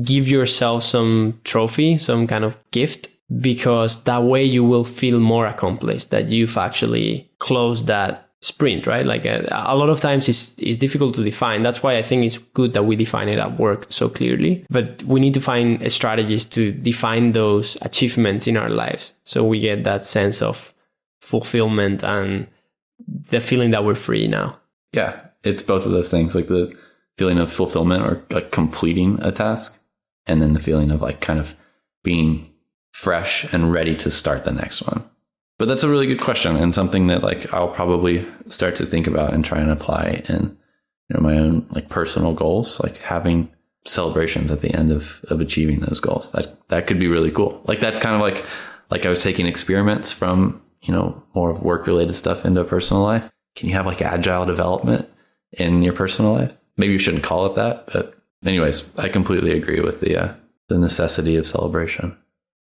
give yourself some trophy, some kind of gift, because that way you will feel more accomplished, that you've actually closed that sprint, right? Like a lot of times it's difficult to define. That's why I think it's good that we define it at work so clearly. But we need to find strategies to define those achievements in our lives, so we get that sense of fulfillment and the feeling that we're free now. Yeah, it's both of those things, like the feeling of fulfillment or like completing a task, and then the feeling of like kind of being fresh and ready to start the next one. But that's a really good question, and something that like I'll probably start to think about and try and apply in my own like personal goals, like having celebrations at the end of achieving those goals. That could be really cool. Like that's kind of like I was taking experiments from more of work related stuff into personal life. Can you have like agile development in your personal life? Maybe you shouldn't call it that, but anyways, I completely agree with the necessity of celebration.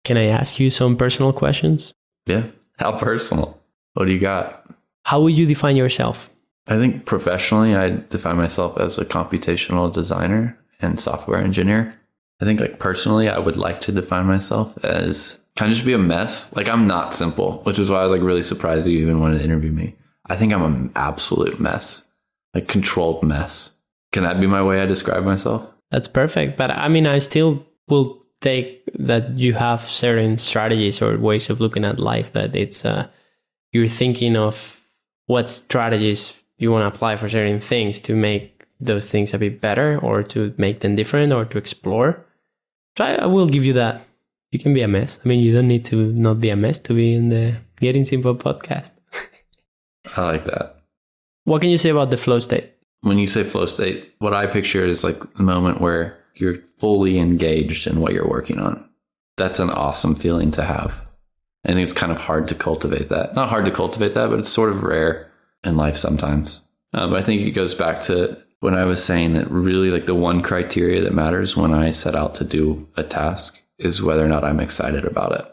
Can I ask you some personal questions? Yeah. How personal? What do you got? How would you define yourself? I think professionally, I define myself as a computational designer and software engineer. I think like personally, I would like to define myself as kind of just be a mess. Like I'm not simple, which is why I was like really surprised you even wanted to interview me. I think I'm an absolute mess, like controlled mess. Can that be my way I describe myself? That's perfect. But I still will take that you have certain strategies or ways of looking at life, that it's you're thinking of what strategies you want to apply for certain things to make those things a bit better, or to make them different, or to explore. So I will give you that. You can be a mess. You don't need to not be a mess to be in the Getting Simple podcast. I like that. What can you say about the flow state? When you say flow state, what I picture is like the moment where you're fully engaged in what you're working on. That's an awesome feeling to have. I think it's kind of hard to cultivate that. Not hard to cultivate that, but it's sort of rare in life sometimes. But I think it goes back to when I was saying that really like the one criteria that matters when I set out to do a task is whether or not I'm excited about it.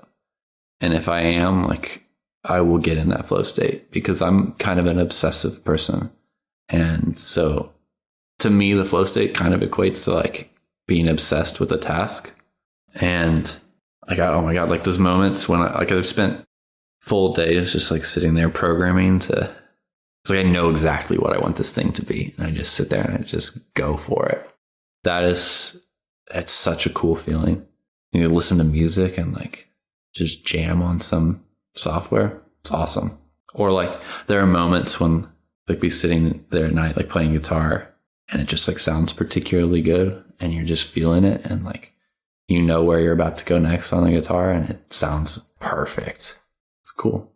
And if I am, like, I will get in that flow state because I'm kind of an obsessive person. And so to me, the flow state kind of equates to like being obsessed with a task. And like, oh my God, like those moments when I've spent full days just like sitting there programming it's like, I know exactly what I want this thing to be. And I just sit there and I just go for it. That's such a cool feeling. You listen to music and like just jam on some software. It's awesome. Or like there are moments when like be sitting there at night, like playing guitar, and it just like sounds particularly good and you're just feeling it. And like you know where you're about to go next on the guitar, and it sounds perfect. It's cool.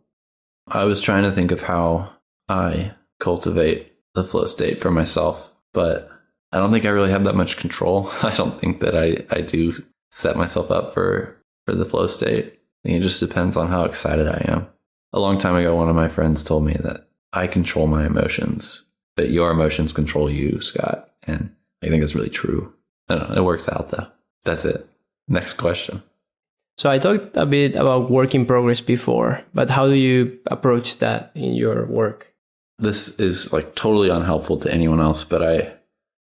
I was trying to think of how I cultivate the flow state for myself, but I don't think I really have that much control. I don't think that I do set myself up for the flow state. I think it just depends on how excited I am. A long time ago, one of my friends told me that I control my emotions, but your emotions control you, Scott. And I think that's really true. I don't know. It works out though. That's it. Next question. So I talked a bit about work in progress before, but how do you approach that in your work? This is like totally unhelpful to anyone else, but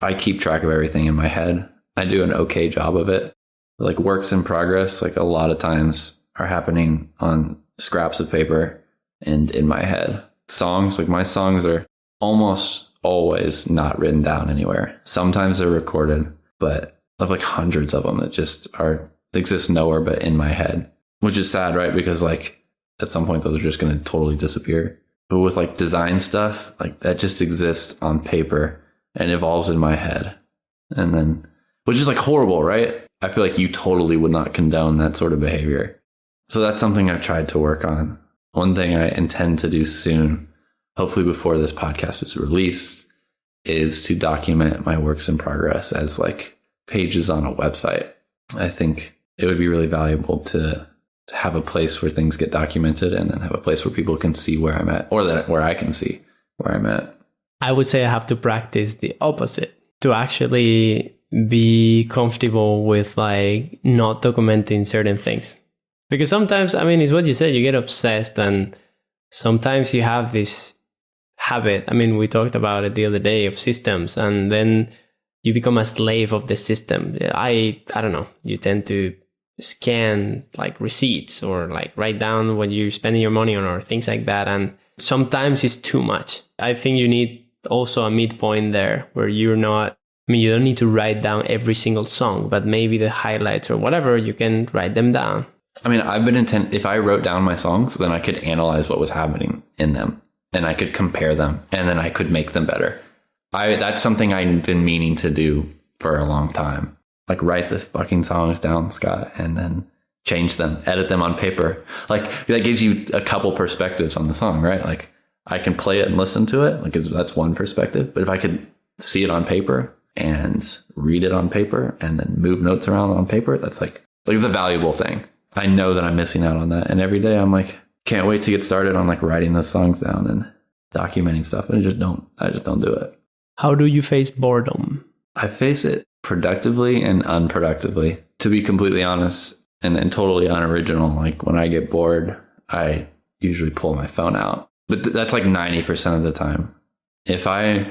I keep track of everything in my head. I do an okay job of it. Like works in progress, like a lot of times are happening on scraps of paper and in my head. Songs, like my songs are almost always not written down anywhere. Sometimes they're recorded, but I have like hundreds of them that just exist nowhere but in my head, which is sad, right? Because like at some point those are just going to totally disappear. But with like design stuff, like that just exists on paper and evolves in my head. And then, which is like horrible, right? I feel like you totally would not condone that sort of behavior. So that's something I've tried to work on. One thing I intend to do soon, hopefully before this podcast is released, is to document my works in progress as like pages on a website. I think it would be really valuable to have a place where things get documented and then have a place where people can see where I'm at, or where I can see where I'm at. I would say I have to practice the opposite to actually be comfortable with like not documenting certain things. Because sometimes, I mean, it's what you said, you get obsessed, and sometimes you have this habit. I mean, we talked about it the other day of systems, and then you become a slave of the system. I don't know, you tend to scan like receipts or like write down what you're spending your money on or things like that. And sometimes it's too much. I think you need also a midpoint there where you're not, I mean, you don't need to write down every single song, but maybe the highlights or whatever, you can write them down. I mean, if I wrote down my songs, then I could analyze what was happening in them and I could compare them and then I could make them better. That's something I've been meaning to do for a long time. Like write the fucking songs down, Scott, and then change them, edit them on paper. Like that gives you a couple perspectives on the song, right? Like I can play it and listen to it. Like that's one perspective. But if I could see it on paper and read it on paper and then move notes around on paper, that's like it's a valuable thing. I know that I'm missing out on that. And every day I'm like, can't wait to get started on like writing those songs down and documenting stuff. And I just don't do it. How do you face boredom? I face it productively and unproductively, to be completely honest and totally unoriginal. Like when I get bored, I usually pull my phone out, but that's like 90% of the time. If I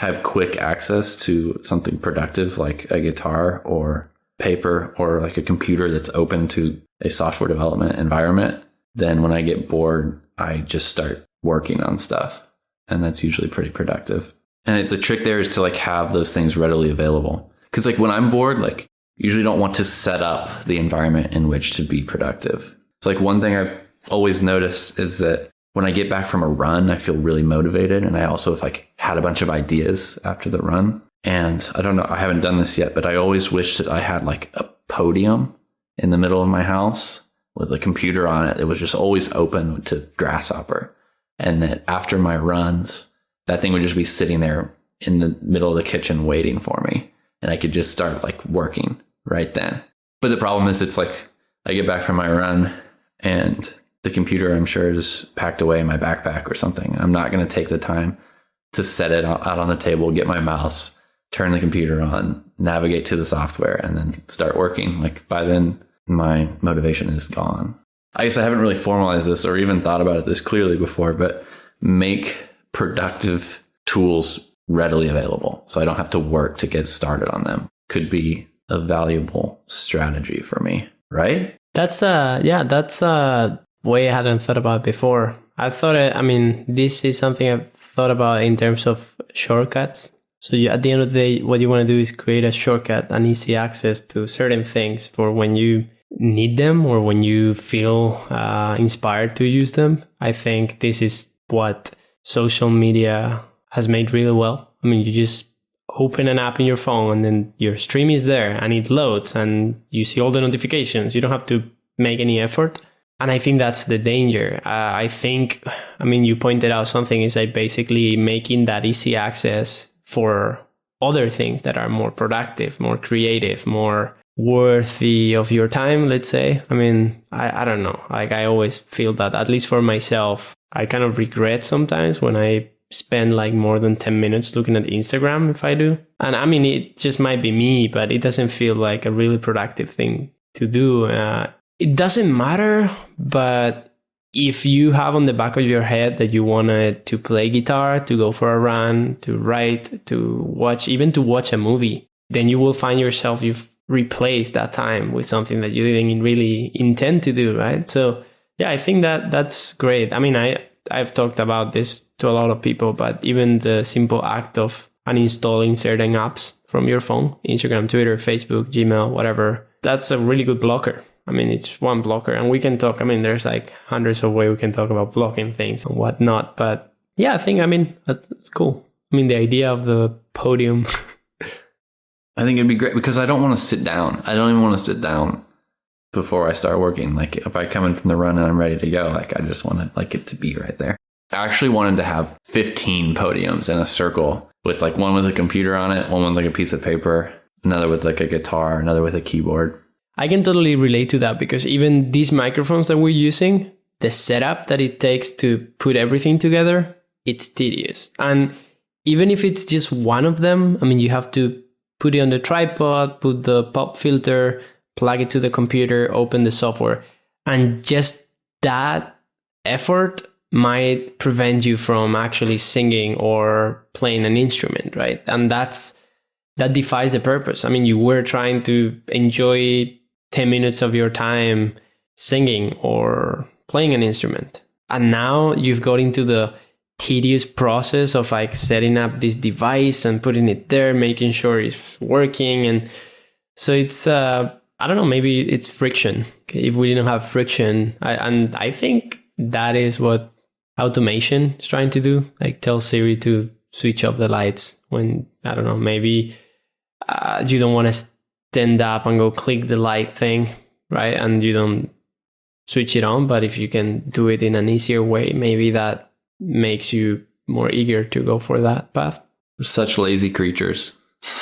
have quick access to something productive, like a guitar or paper or like a computer that's open to a software development environment, then when I get bored, I just start working on stuff. And that's usually pretty productive. And the trick there is to like have those things readily available. Because like when I'm bored, like usually don't want to set up the environment in which to be productive. So like one thing I've always noticed is that when I get back from a run, I feel really motivated. And I also have like had a bunch of ideas after the run. And I don't know, I haven't done this yet, but I always wish that I had like a podium in the middle of my house with a computer on it. It was just always open to Grasshopper. And that after my runs, that thing would just be sitting there in the middle of the kitchen waiting for me. And I could just start like working right then. But the problem is it's like I get back from my run and the computer, I'm sure, is packed away in my backpack or something. I'm not going to take the time to set it out on the table, get my mouse, turn the computer on, navigate to the software, and then start working. Like by then, my motivation is gone. I guess I haven't really formalized this or even thought about it this clearly before, but make productive tools readily available so I don't have to work to get started on them could be a valuable strategy for me, right? That's a way I hadn't thought about before. This is something I've thought about in terms of shortcuts. So at the end of the day, what you want to do is create a shortcut and easy access to certain things for when you need them or when you feel inspired to use them. I think this is what social media has made really well. I mean, you just open an app in your phone and then your stream is there and it loads and you see all the notifications. You don't have to make any effort. And I think that's the danger. You pointed out something is like basically making that easy access for other things that are more productive, more creative, more worthy of your time, let's say. I don't know. Like I always feel that, at least for myself, I kind of regret sometimes when I spend like more than 10 minutes looking at Instagram if I do. And it just might be me, but it doesn't feel like a really productive thing to do. It doesn't matter, but if you have on the back of your head that you wanted to play guitar, to go for a run, to write, to watch, even to watch a movie, then you will find yourself, you've replaced that time with something that you didn't really intend to do, right? So yeah, I think that's great. I've talked about this to a lot of people, but even the simple act of uninstalling certain apps from your phone, Instagram, Twitter, Facebook, Gmail, whatever, that's a really good blocker. It's one blocker, and we can talk. There's like hundreds of ways we can talk about blocking things and whatnot. But yeah, I think, that's cool. The idea of the podium. I think it'd be great because I don't want to sit down. I don't even want to sit down before I start working. Like if I come in from the run and I'm ready to go, like I just want to like it to be right there. I actually wanted to have 15 podiums in a circle with like one with a computer on it, one with like a piece of paper, another with like a guitar, another with a keyboard. I can totally relate to that because even these microphones that we're using, the setup that it takes to put everything together, it's tedious. And even if it's just one of them, you have to put it on the tripod, put the pop filter, plug it to the computer, open the software. And just that effort might prevent you from actually singing or playing an instrument, right? And that defies the purpose. You were trying to enjoy 10 minutes of your time singing or playing an instrument. And now you've got into the tedious process of like setting up this device and putting it there, making sure it's working. And so it's, I don't know, maybe it's friction. If we didn't have friction, I think that is what automation is trying to do. Like tell Siri to switch off the lights when, I don't know, maybe you don't want to stand up and go click the light thing, right? And you don't switch it on. But if you can do it in an easier way, maybe that makes you more eager to go for that path. We're such lazy creatures.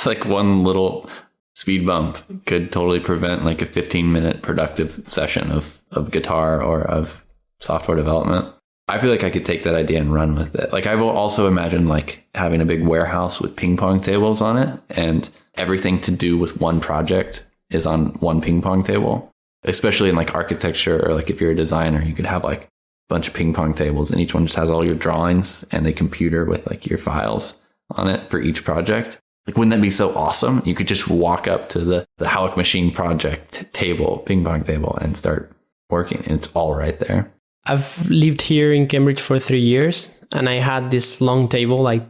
Like one little speed bump could totally prevent like a 15-minute productive session of guitar or of software development. I feel like I could take that idea and run with it. Like I've also imagined like having a big warehouse with ping pong tables on it, and everything to do with one project is on one ping pong table, especially in like architecture, or like if you're a designer, you could have like a bunch of ping pong tables and each one just has all your drawings and a computer with like your files on it for each project. Like, wouldn't that be so awesome? You could just walk up to the Howak Machine project table, ping pong table, and start working, and it's all right there. I've lived here in Cambridge for 3 years, and I had this long table, like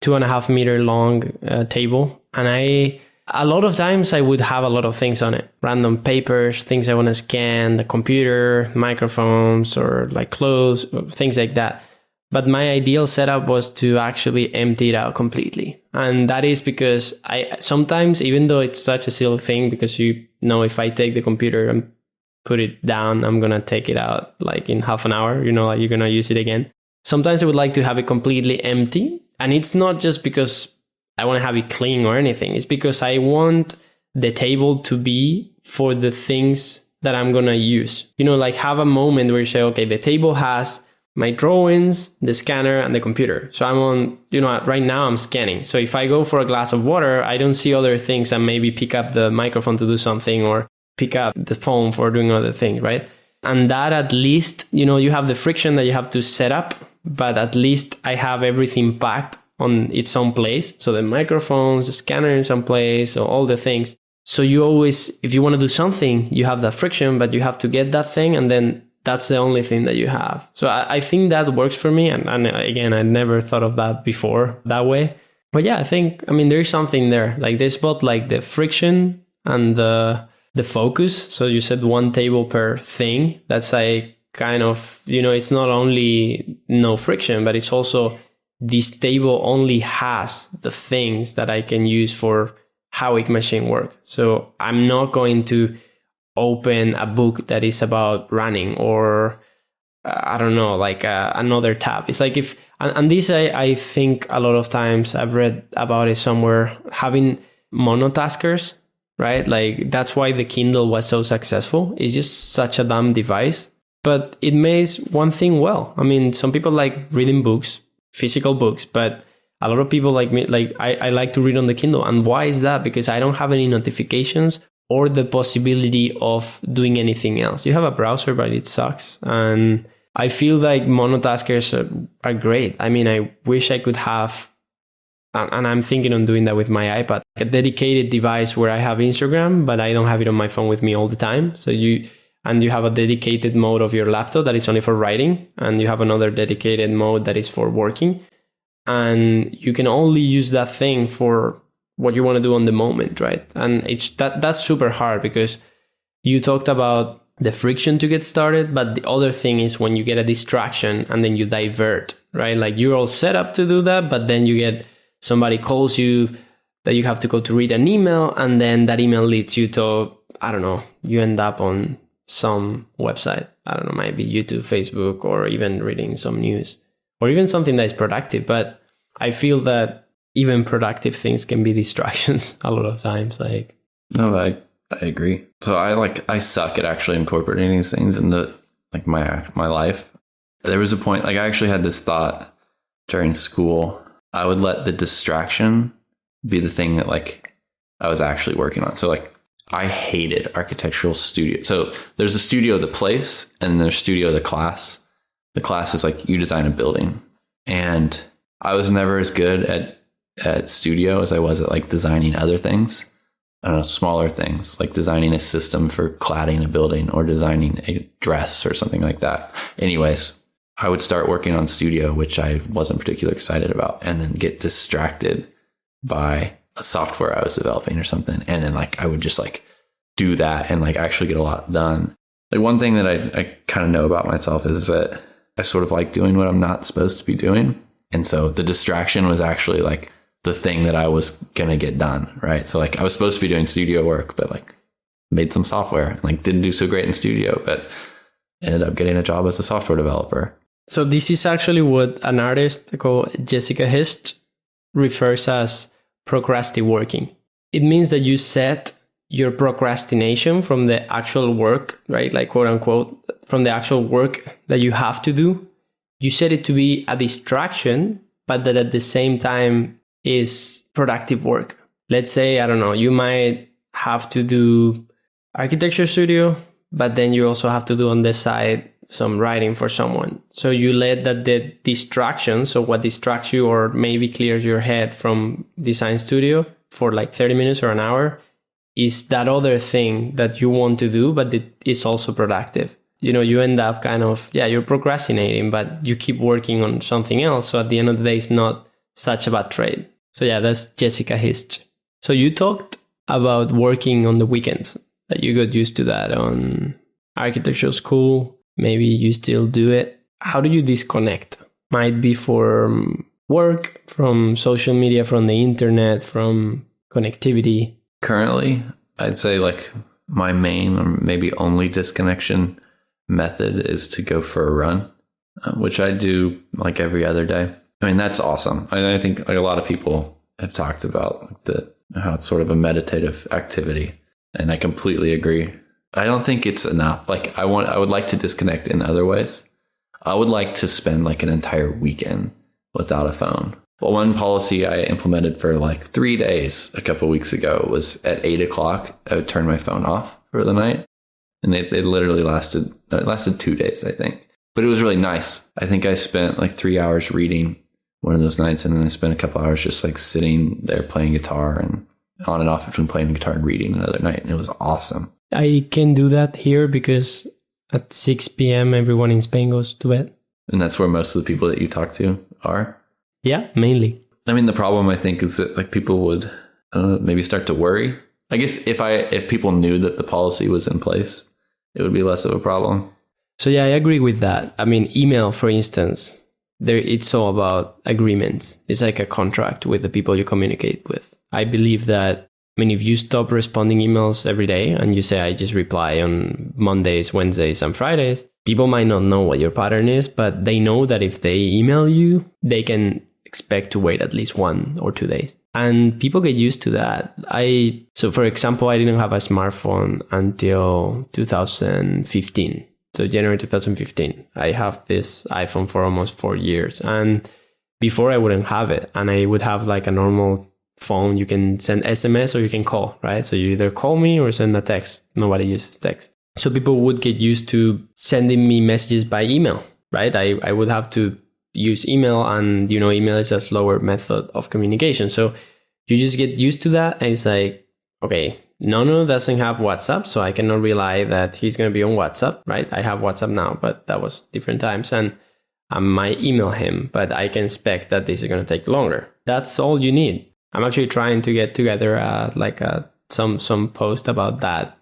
2.5 meter long table. And a lot of times I would have a lot of things on it, random papers, things I want to scan, the computer, microphones, or like clothes, things like that. But my ideal setup was to actually empty it out completely. And that is because I sometimes, even though it's such a silly thing, because if I take the computer and put it down, I'm going to take it out like in half an hour, like you're going to use it again. Sometimes I would like to have it completely empty. And it's not just because I want to have it clean or anything. It's because I want the table to be for the things that I'm going to use. Like have a moment where you say, okay, the table has my drawings, the scanner, and the computer. So I'm on, right now I'm scanning. So if I go for a glass of water, I don't see other things and maybe pick up the microphone to do something or pick up the phone for doing other things, right? And that at least, you have the friction that you have to set up, but at least I have everything packed on its own place. So the microphones, the scanner in some place, so all the things. So you always, if you want to do something, you have that friction, but you have to get that thing, and then that's the only thing that you have. So I think that works for me. And again, I never thought of that before that way. But yeah, I think, there's something there. Like there's both like the friction and the focus. So you said one table per thing. That's like kind of, it's not only no friction, but it's also this table only has the things that I can use for Howick machine work. So I'm not going to open a book that is about running or I don't know, like another tab. It's like if, and this I think a lot of times I've read about it somewhere, having monotaskers, right? Like that's why the Kindle was so successful. It's just such a dumb device, but it makes one thing well. I mean, some people like reading books, physical books, but a lot of people like me, like I like to read on the Kindle. And why is that? Because I don't have any notifications or the possibility of doing anything else. You have a browser, but it sucks. And I feel like monotaskers are great. I mean, I wish I could have, and I'm thinking on doing that with my iPad, a dedicated device where I have Instagram, but I don't have it on my phone with me all the time. So you have a dedicated mode of your laptop that is only for writing, and you have another dedicated mode that is for working. And you can only use that thing for what you want to do on the moment, right? And it's that's super hard because you talked about the friction to get started, but the other thing is when you get a distraction and then you divert, right? Like you're all set up to do that, but then you get somebody calls you that you have to go to read an email, and then that email leads you to, I don't know, you end up on some website, I don't know, maybe YouTube, Facebook, or even reading some news, or even something that is productive. But I feel that even productive things can be distractions a lot of times. Like, no, I agree. So I suck at actually incorporating these things into like my life. There was a point, like I actually had this thought during school. I would let the distraction be the thing that like I was actually working on. So like I hated architectural studio. So there's a studio of the place and there's studio of the class. The class is like you design a building. And I was never as good at studio as I was at like designing other things. I don't know, smaller things like designing a system for cladding a building or designing a dress or something like that. Anyways, I would start working on studio, which I wasn't particularly excited about, and then get distracted by a software I was developing or something. And then like I would just like do that and like actually get a lot done. Like one thing that I kind of know about myself is that I sort of like doing what I'm not supposed to be doing. And so the distraction was actually like the thing that I was going to get done, right? So like I was supposed to be doing studio work, but like made some software and like didn't do so great in studio, but ended up getting a job as a software developer. So this is actually what an artist called Jessica Hist refers as procrastinating working. It means that you set your procrastination from the actual work, right? Like quote unquote, from the actual work that you have to do. You set it to be a distraction, but that at the same time is productive work. Let's say, I don't know, you might have to do architecture studio, but then you also have to do on the side some writing for someone. So you let that the distraction, so what distracts you or maybe clears your head from design studio for like 30 minutes or an hour is that other thing that you want to do, but it is also productive. You know, you end up kind of, you're procrastinating, but you keep working on something else. So at the end of the day, it's not such a bad trade. So that's Jessica Hist. So you talked about working on the weekends, that you got used to that on architecture school. Maybe you still do it. How do you disconnect? Might be from work, from social media, from the internet, from connectivity. Currently, I'd say like my main or maybe only disconnection method is to go for a run, which I do like every other day. I mean, that's awesome. I think like a lot of people have talked about how it's sort of a meditative activity, and I completely agree. I don't think it's enough. Like I would like to disconnect in other ways. I would like to spend like an entire weekend without a phone. Well, one policy I implemented for like 3 days a couple of weeks ago was at 8:00, I would turn my phone off for the night. And it literally lasted 2 days, I think. But it was really nice. I think I spent like 3 hours reading one of those nights, and then I spent a couple hours just like sitting there playing guitar and on and off between playing guitar and reading another night. And it was awesome. I can do that here because at 6 p.m. everyone in Spain goes to bed. And that's where most of the people that you talk to are? Yeah, mainly. I mean, the problem I think is that like people would maybe start to worry. I guess if people knew that the policy was in place, it would be less of a problem. So I agree with that. I mean, email, for instance, it's all about agreements. It's like a contract with the people you communicate with. I believe that, if you stop responding emails every day and you say, I just reply on Mondays, Wednesdays, and Fridays, people might not know what your pattern is, but they know that if they email you, they can expect to wait at least 1 or 2 days. And people get used to that. So for example, I didn't have a smartphone until 2015. So January 2015. I have this iPhone for almost 4 years. And before I wouldn't have it. And I would have like a normal phone. You can send SMS or you can call, right? So you either call me or send a text. Nobody uses text. So people would get used to sending me messages by email, right? I would have to use email, and email is a slower method of communication. So you just get used to that, and it's like, okay, Nono doesn't have WhatsApp, so I cannot rely that he's going to be on WhatsApp, right? I have WhatsApp now, but that was different times, and I might email him, but I can expect that this is going to take longer. That's all you need. I'm actually trying to get together some post about that.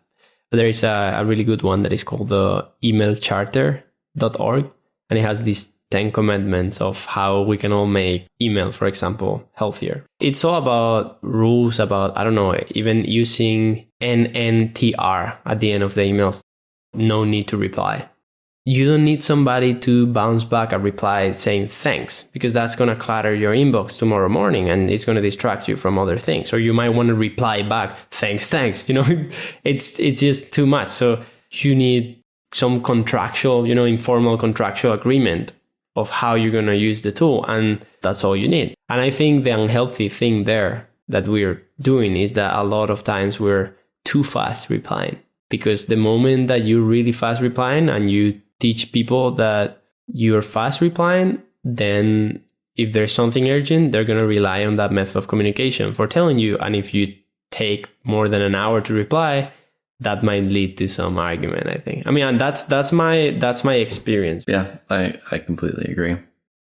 There is a really good one that is called the emailcharter.org, and it has these 10 commandments of how we can all make email, for example, healthier. It's all about rules about, I don't know, even using NNTR at the end of the emails. No need to reply. You don't need somebody to bounce back a reply saying thanks, because that's going to clutter your inbox tomorrow morning and it's going to distract you from other things. Or you might want to reply back, thanks. It's just too much. So you need some contractual, informal contractual agreement of how you're going to use the tool. And that's all you need. And I think the unhealthy thing there that we're doing is that a lot of times we're too fast replying, because the moment that you're really fast replying and you teach people that you're fast replying, then if there's something urgent, they're going to rely on that method of communication for telling you. And if you take more than an hour to reply, that might lead to some argument, I think. And that's my experience. Yeah, I completely agree.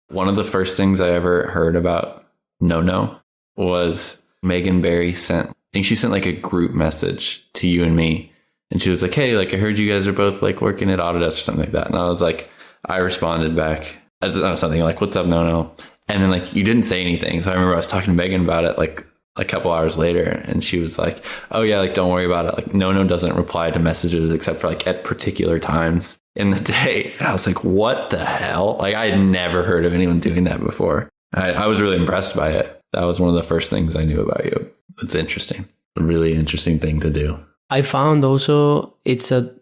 One of the first things I ever heard about Nono was Megan Barry sent like a group message to you and me. And she was like, hey, like I heard you guys are both like working at Autodesk or something like that. And I was like, I responded back as something like, what's up, Nono? And then like you didn't say anything. So I remember I was talking to Megan about it like a couple hours later, and she was like, oh yeah, like don't worry about it. Like Nono doesn't reply to messages except for like at particular times in the day. And I was like, what the hell? Like I had never heard of anyone doing that before. I was really impressed by it. That was one of the first things I knew about you. It's interesting. A really interesting thing to do. I found also it's a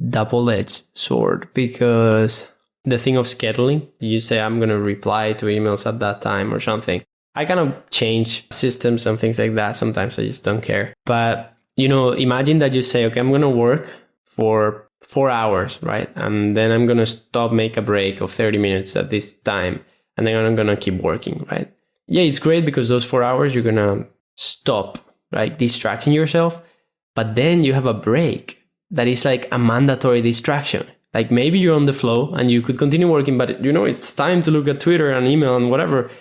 double-edged sword, because the thing of scheduling, you say, I'm going to reply to emails at that time or something. I kind of change systems and things like that. Sometimes I just don't care. But, imagine that you say, okay, I'm going to work for 4 hours, right? And then I'm going to make a break of 30 minutes at this time. And then I'm going to keep working, right? Yeah, it's great because those 4 hours, you're going to stop, right? Distracting yourself. But then you have a break that is like a mandatory distraction. Like maybe you're on the flow and you could continue working, but it's time to look at Twitter and email and whatever.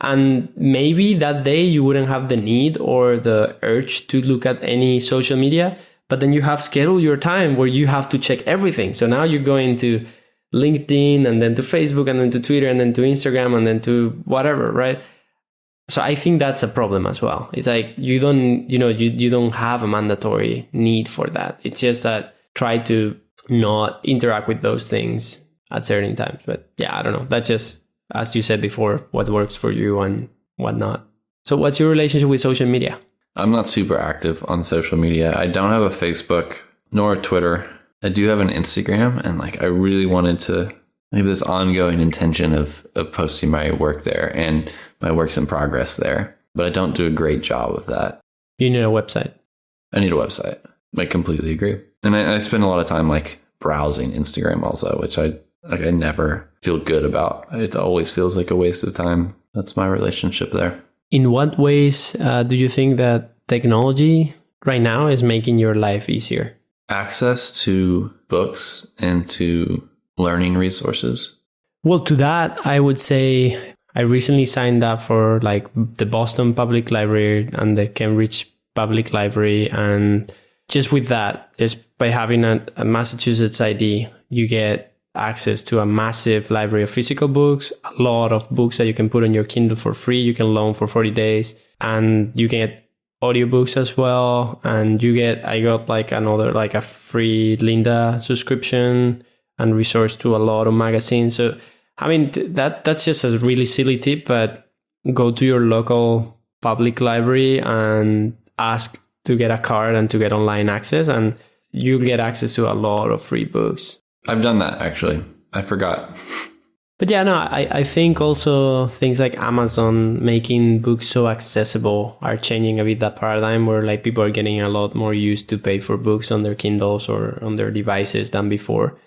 And maybe that day you wouldn't have the need or the urge to look at any social media, but then you have scheduled your time where you have to check everything. So now you're going to LinkedIn and then to Facebook and then to Twitter and then to Instagram and then to whatever, right? So I think that's a problem as well. It's like you don't have a mandatory need for that. It's just that try to not interact with those things at certain times. But yeah, I don't know. That's just, as you said before, what works for you and what not. So what's your relationship with social media? I'm not super active on social media. I don't have a Facebook nor a Twitter. I do have an Instagram, and like I really wanted to have this ongoing intention of posting my work there and my works in progress there. But I don't do a great job of that. You need a website. I need a website. I completely agree. And I spend a lot of time like browsing Instagram also, which I never feel good about. It always feels like a waste of time. That's my relationship there. In what ways do you think that technology right now is making your life easier? Access to books and to learning resources. Well, to that, I would say I recently signed up for like the Boston Public Library and the Cambridge Public Library. And just with that, just by having a Massachusetts ID, you get access to a massive library of physical books, a lot of books that you can put on your Kindle for free. You can loan for 40 days and you get audiobooks as well. And I got like another, like a free Linda subscription and resource to a lot of magazines. So, I mean, that's just a really silly tip, but go to your local public library and ask to get a card and to get online access, and you'll get access to a lot of free books. I've done that, actually. I forgot. But yeah, no, I think also things like Amazon making books so accessible are changing a bit that paradigm where like people are getting a lot more used to pay for books on their Kindles or on their devices than before.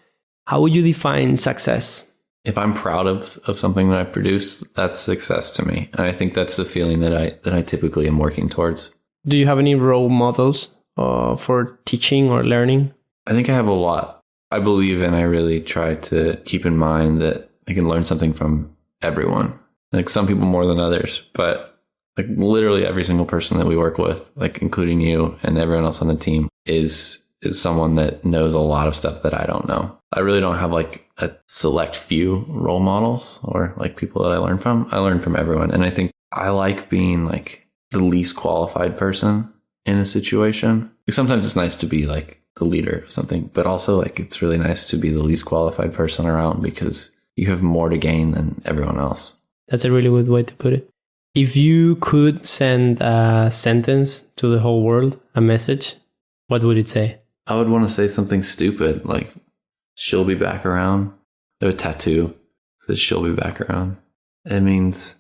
How would you define success? If I'm proud of something that I produce, that's success to me. And I think that's the feeling that I typically am working towards. Do you have any role models for teaching or learning? I think I have a lot. I believe and I really try to keep in mind that I can learn something from everyone. Like some people more than others, but like literally every single person that we work with, like including you and everyone else on the team, is someone that knows a lot of stuff that I don't know. I really don't have like a select few role models or like people that I learn from. I learn from everyone. And I think I like being like the least qualified person in a situation. Like sometimes it's nice to be like the leader of something, but also like it's really nice to be the least qualified person around because you have more to gain than everyone else. That's a really good way to put it. If you could send a sentence to the whole world, a message, what would it say? I would want to say something stupid like, she'll be back around. I have a tattoo that says she'll be back around. It means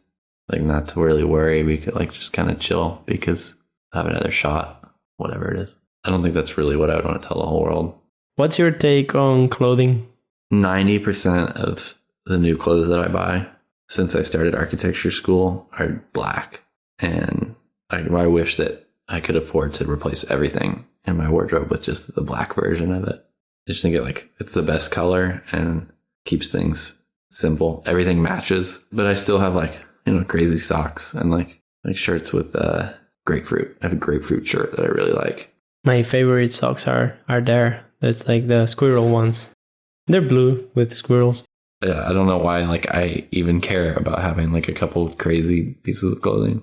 like not to really worry, we could like just kind of chill because I have another shot, whatever it is. I don't think that's really what I would want to tell the whole world. What's your take on clothing? 90% of the new clothes that I buy since I started architecture school are black. And I wish that I could afford to replace everything in my wardrobe with just the black version of it. I just think it's the best color and keeps things simple. Everything matches, but I still have like, crazy socks and like shirts with grapefruit. I have a grapefruit shirt that I really like. My favorite socks are there. It's like the squirrel ones. They're blue with squirrels. Yeah, I don't know why like I even care about having like a couple crazy pieces of clothing.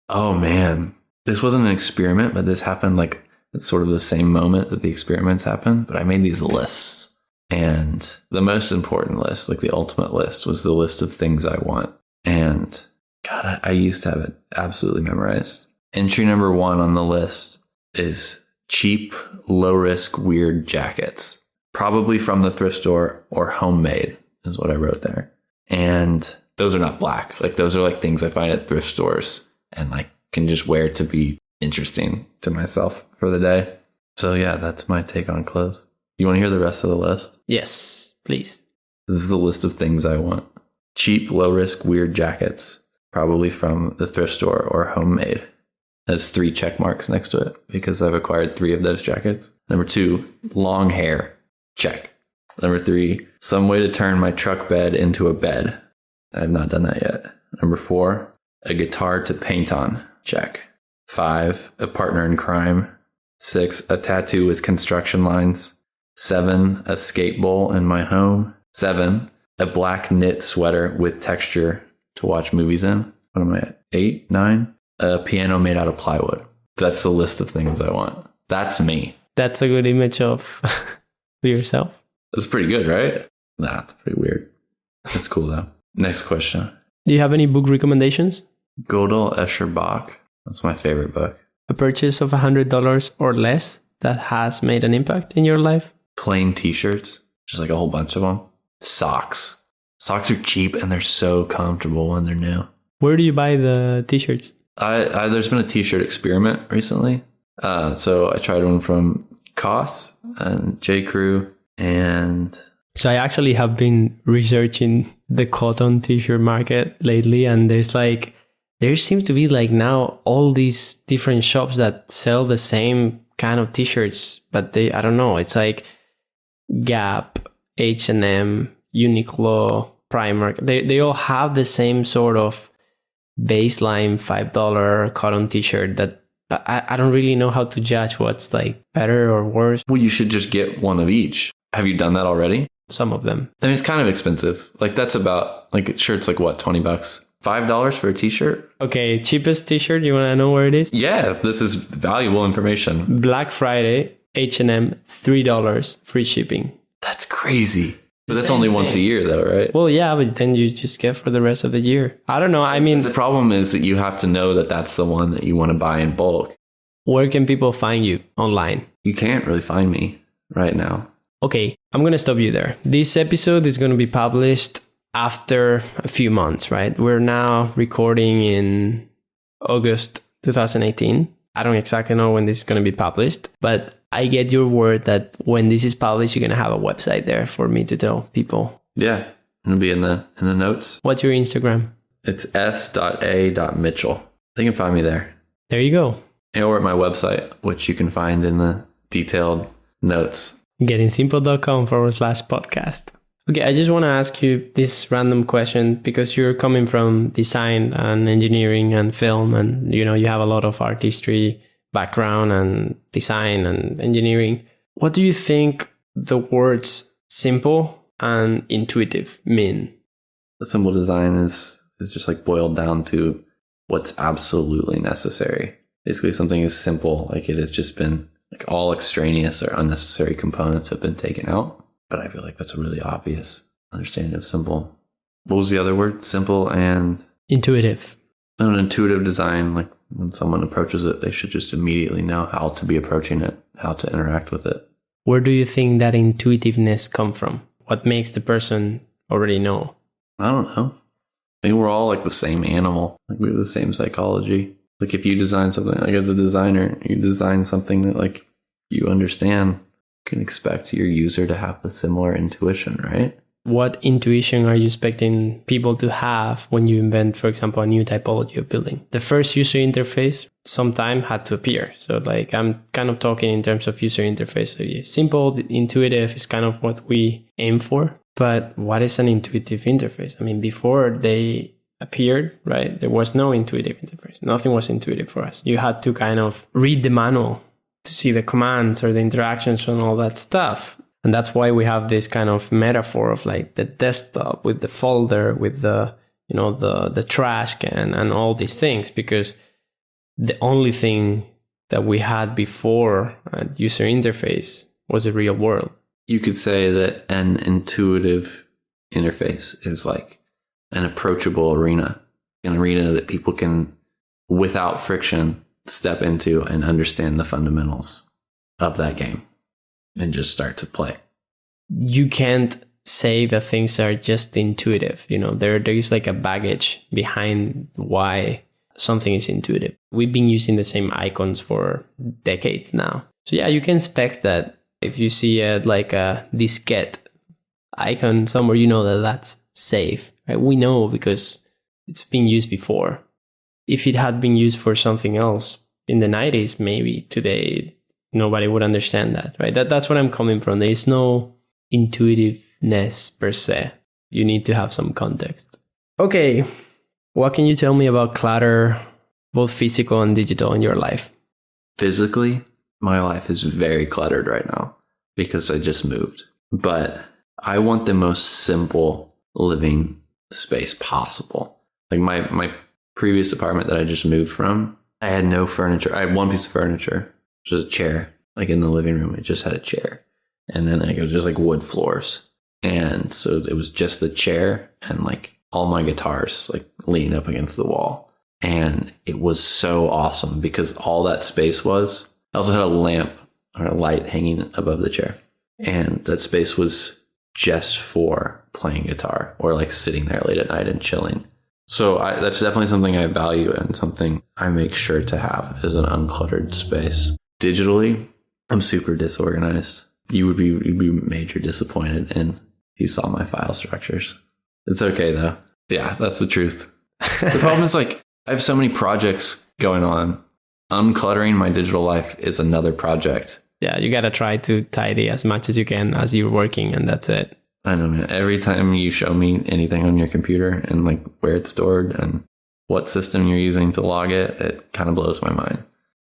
Oh man, this wasn't an experiment, but this happened like at sort of the same moment that the experiments happened. But I made these lists, and the most important list, like the ultimate list, was the list of things I want. And God, I used to have it absolutely memorized. Entry number 1 on the list is cheap, low-risk, weird jackets. Probably from the thrift store or homemade is what I wrote there. And those are not black. Like those are like things I find at thrift stores and like can just wear to be interesting to myself for the day. So yeah, that's my take on clothes. You want to hear the rest of the list? Yes, please. This is the list of things I want. Cheap, low-risk, weird jackets. Probably from the thrift store or homemade. Has 3 check marks next to it because I've acquired 3 of those jackets. Number 2, long hair. Check. Number 3, some way to turn my truck bed into a bed. I have not done that yet. Number 4, a guitar to paint on. Check. 5, a partner in crime. 6, a tattoo with construction lines. 7, a skate bowl in my home. 7, a black knit sweater with texture to watch movies in. What am I at? 8, 9? A piano made out of plywood. That's the list of things I want. That's me. That's a good image of yourself. That's pretty good, right? Nah, it's pretty weird. That's cool though. Next question. Do you have any book recommendations? Gödel Escher Bach. That's my favorite book. A purchase of $100 or less that has made an impact in your life? Plain t-shirts. Just like a whole bunch of them. Socks. Socks are cheap and they're so comfortable when they're new. Where do you buy the t-shirts? There's been a t-shirt experiment recently. So I tried one from COS and J. Crew and... So I actually have been researching the cotton t-shirt market lately, and there seems to be like now all these different shops that sell the same kind of t-shirts, but I don't know, it's like Gap, H&M, Uniqlo, Primark. They all have the same sort of baseline $5 cotton t-shirt that I don't really know how to judge what's like better or worse. Well, you should just get one of each. Have you done that already? some of them. I mean, it's kind of expensive. Like that's about like shirt's like what, $20? $5 for a t-shirt? Okay, cheapest t-shirt, you want to know where it is? Yeah, this is valuable information. Black Friday, H&M, $3, free shipping. That's crazy. But that's Same only once a thing. year though, right? Well, yeah, but then you just get for the rest of the year. I don't know. I mean, The problem is that you have to know that that's the one that you want to buy in bulk. where can people find you online? You can't really find me right now. Okay, I'm going to stop you there. This episode is going to be published after a few months, right? We're now recording in August 2018. I don't exactly know when this is going to be published, but I get your word that when this is published, you're going to have a website there for me to tell people. Yeah, it'll be in the notes. What's your Instagram? It's s.a.mitchell. They can find me there. There you go. Or at my website, which you can find in the detailed notes. gettingsimple.com/podcast. Okay, I just want to ask you this random question because you're coming from design and engineering and film, and you have a lot of artistry background and design and engineering. What do you think the words simple and intuitive mean? The simple design is just like boiled down to what's absolutely necessary. Basically, something is simple, like it has just been like all extraneous or unnecessary components have been taken out. But I feel like that's a really obvious understanding of simple. What was the other word? Simple and Intuitive. an intuitive design. Like when someone approaches it, they should just immediately know how to be approaching it, how to interact with it. Where do you think that intuitiveness come from? What makes the person already know? I don't know. I mean, we're all like the same animal. Like we have the same psychology. Like if you design something, like as a designer, you design something that like you understand, can expect your user to have a similar intuition, right? What intuition are you expecting people to have when you invent, for example, a new typology of building? The first user interface sometime had to appear. So like I'm kind of talking in terms of user interface. So simple, intuitive is kind of what we aim for. But what is an intuitive interface? I mean, before they appeared, right, there was no intuitive interface. Nothing was intuitive for us. You had to kind of read the manual to see the commands or the interactions and all that stuff. And that's why we have this kind of metaphor of like the desktop with the folder, with the, the trash can and all these things, because the only thing that we had before a user interface was a real world. You could say that an intuitive interface is like an approachable arena, an arena that people can, without friction, step into and understand the fundamentals of that game and just start to play. You can't say that things are just intuitive. There is like a baggage behind why something is intuitive. We've been using the same icons for decades now. So yeah, you can expect that if you see a diskette icon somewhere, that that's safe, right? We know because it's been used before. If it had been used for something else in the 90s, maybe today, nobody would understand that, right? That's where I'm coming from. There is no intuitiveness per se. You need to have some context. Okay, what can you tell me about clutter, both physical and digital, in your life? Physically, my life is very cluttered right now because I just moved. But I want the most simple living space possible. Like my previous apartment that I just moved from, I had no furniture. I had one piece of furniture, which was a chair. Like in the living room, it just had a chair. And then it was just like wood floors. And so it was just the chair and like all my guitars like leaning up against the wall. And it was so awesome because all that space was, I also had a lamp or a light hanging above the chair. And that space was just for playing guitar or like sitting there late at night and chilling. So that's definitely something I value and something I make sure to have is an uncluttered space. Digitally, I'm super disorganized. You'd be major disappointed if you saw my file structures. It's okay though. Yeah, that's the truth. The problem is like I have so many projects going on. Uncluttering my digital life is another project. Yeah, you got to try to tidy as much as you can as you're working, and that's it. I know, man. Every time you show me anything on your computer and like where it's stored and what system you're using to log it, it kind of blows my mind.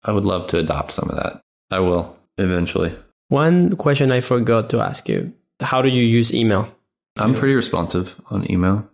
I would love to adopt some of that. I will eventually. One question I forgot to ask you. How do you use email? I'm pretty responsive on email.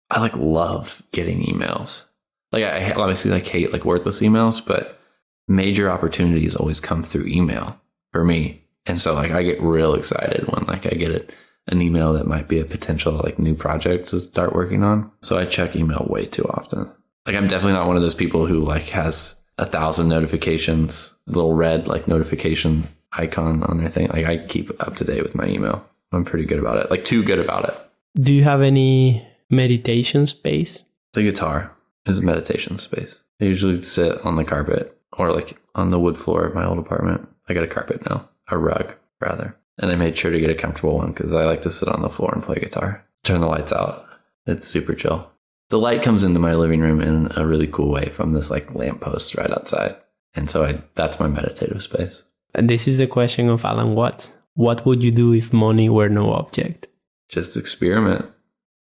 I love getting emails. I obviously hate worthless emails, but major opportunities always come through email for me. And so I get real excited when I get an email that might be a potential new project to start working on. So I check email way too often. I'm definitely not one of those people who has 1,000 notifications, little red notification icon on their thing. I keep up to date with my email. I'm pretty good about it. Too good about it. Do you have any meditation space? The guitar is a meditation space. I usually sit on the carpet or on the wood floor of my old apartment. I got a carpet now, a rug rather. And I made sure to get a comfortable one because I like to sit on the floor and play guitar. Turn the lights out. It's super chill. The light comes into my living room in a really cool way from this lamppost right outside. And so that's my meditative space. And this is the question of Alan Watts. What would you do if money were no object? Just experiment.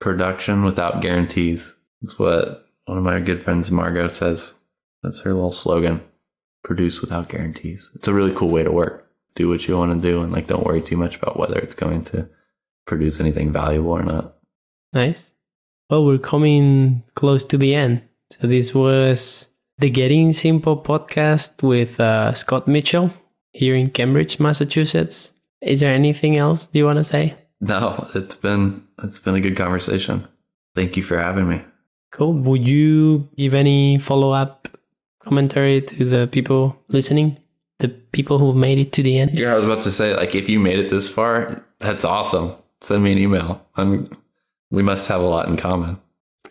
Production without guarantees. That's what one of my good friends, Margot, says. That's her little slogan. Produce without guarantees. It's a really cool way to work. Do what you want to do and don't worry too much about whether it's going to produce anything valuable or not. Nice. Well, we're coming close to the end. So this was the Getting Simple podcast with Scott Mitchell here in Cambridge, Massachusetts. Is there anything else you want to say? No, it's been a good conversation. Thank you for having me. Cool. Would you give any follow-up commentary to the people listening? The people who've made it to the end? Yeah, I was about to say, if you made it this far, that's awesome. Send me an email. We must have a lot in common.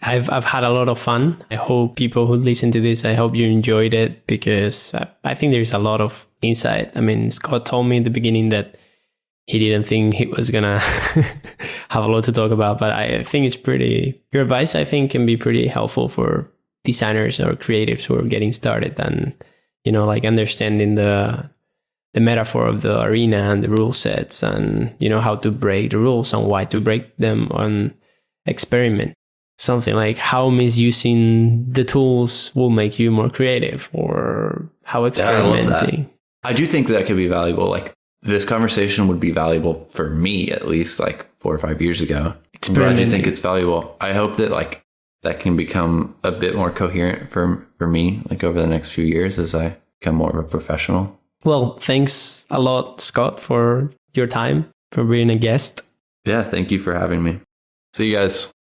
I've had a lot of fun. I hope people who listen to this, I hope you enjoyed it because I think there's a lot of insight. I mean, Scott told me in the beginning that he didn't think he was going to have a lot to talk about, but I think your advice, I think, can be pretty helpful for designers or creatives who are getting started and, understanding the metaphor of the arena and the rule sets and, how to break the rules and why to break them on experiment. Something like how misusing the tools will make you more creative or how experimenting. I do think that could be valuable. This conversation would be valuable for me at least 4 or 5 years ago. I'm glad you think it's valuable. I hope that that can become a bit more coherent for me over the next few years as I become more of a professional. Well, thanks a lot, Scott, for your time, for being a guest. Yeah, thank you for having me. See you guys.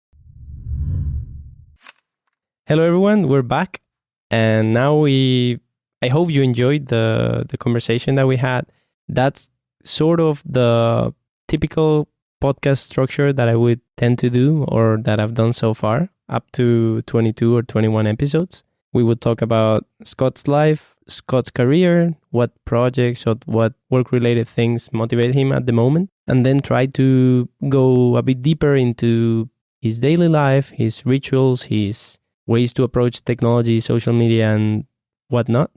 Hello, everyone. We're back. And now I hope you enjoyed the conversation that we had. That's sort of the typical podcast structure that I would tend to do or that I've done so far, up to 22 or 21 episodes. We would talk about Scott's life, Scott's career, what projects or what work-related things motivate him at the moment, and then try to go a bit deeper into his daily life, his rituals, his ways to approach technology, social media, and whatnot.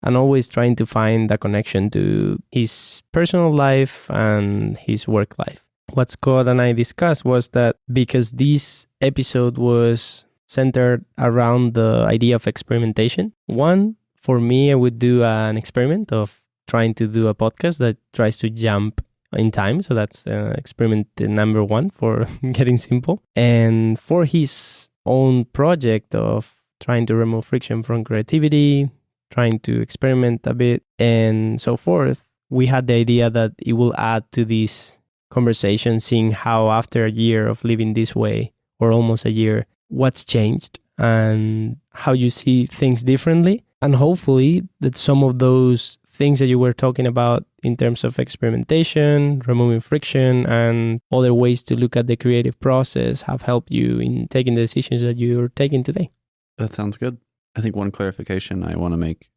And always trying to find a connection to his personal life and his work life. What Scott and I discussed was that because this episode was centered around the idea of experimentation, one, for me, I would do an experiment of trying to do a podcast that tries to jump in time. So that's experiment number 1 for Getting Simple. And for his own project of trying to remove friction from creativity, trying to experiment a bit, and so forth, we had the idea that it will add to this conversation, seeing how after a year of living this way, or almost a year, what's changed and how you see things differently. And hopefully that some of those things that you were talking about in terms of experimentation, removing friction, and other ways to look at the creative process have helped you in taking the decisions that you're taking today. That sounds good. I think one clarification I want to make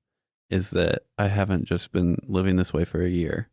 is that I haven't just been living this way for a year.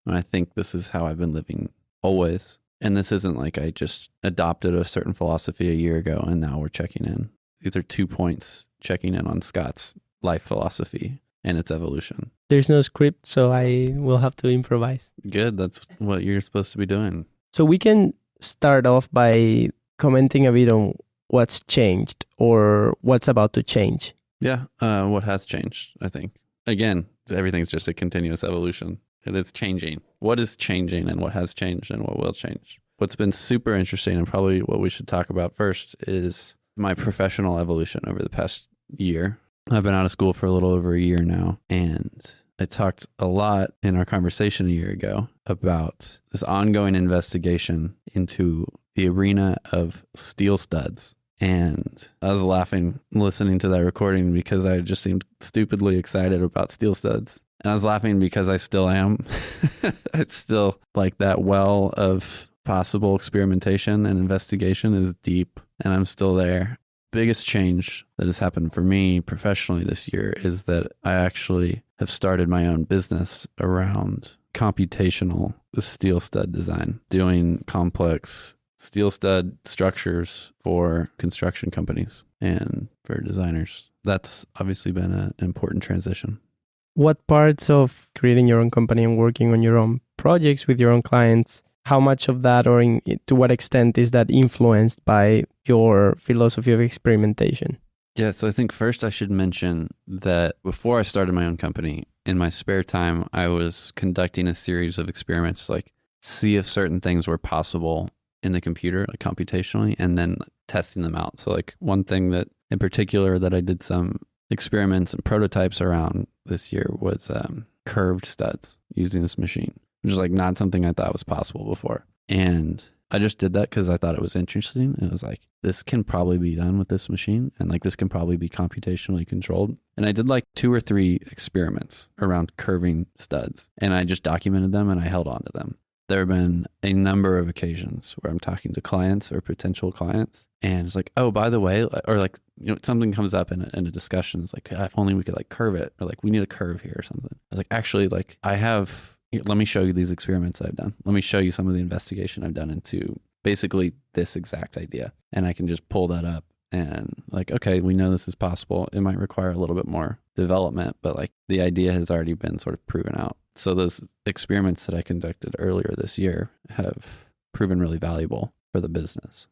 And I think this is how I've been living always. And this isn't I just adopted a certain philosophy a year ago and now we're checking in. These are 2 points checking in on Scott's life philosophy and its evolution. There's no script, so I will have to improvise. Good. That's what you're supposed to be doing. So we can start off by commenting a bit on what's changed or what's about to change. Yeah. What has changed, I think. Again, everything's just a continuous evolution. and it's changing. What is changing and what has changed and what will change? What's been super interesting and probably what we should talk about first is my professional evolution over the past year. I've been out of school for a little over a year now, and I talked a lot in our conversation a year ago about this ongoing investigation into the arena of steel studs. And I was laughing listening to that recording because I just seemed stupidly excited about steel studs. And I was laughing because I still am. It's still like that well of possible experimentation and investigation is deep, and I'm still there. Biggest change that has happened for me professionally this year is that I actually have started my own business around computational steel stud design, doing complex steel stud structures for construction companies and for designers. That's obviously been an important transition. What parts of creating your own company and working on your own projects with your own clients, how much of that or to what extent is that influenced by your philosophy of experimentation? Yeah, so I think first I should mention that before I started my own company, in my spare time, I was conducting a series of experiments, like see if certain things were possible in the computer, like computationally, and then testing them out. So like one thing that in particular that I did some experiments and prototypes around this year was curved studs using this machine, which is like not something I thought was possible before. And I just did that because I thought it was interesting. It was like, this can probably be done with this machine, and like this can probably be computationally controlled. And I did like 2 or 3 experiments around curving studs, and I just documented them and I held on to them. There have been a number of occasions where I'm talking to clients or potential clients, and it's like, oh, by the way, or like, you know, something comes up in a discussion. It's like, if only we could like curve it, or like we need a curve here or something. I was like, actually, like let me show you these experiments I've done. Let me show you some of the investigation I've done into basically this exact idea. And I can just pull that up and like, okay, we know this is possible. It might require a little bit more development, but like the idea has already been sort of proven out. So those experiments that I conducted earlier this year have proven really valuable for the business.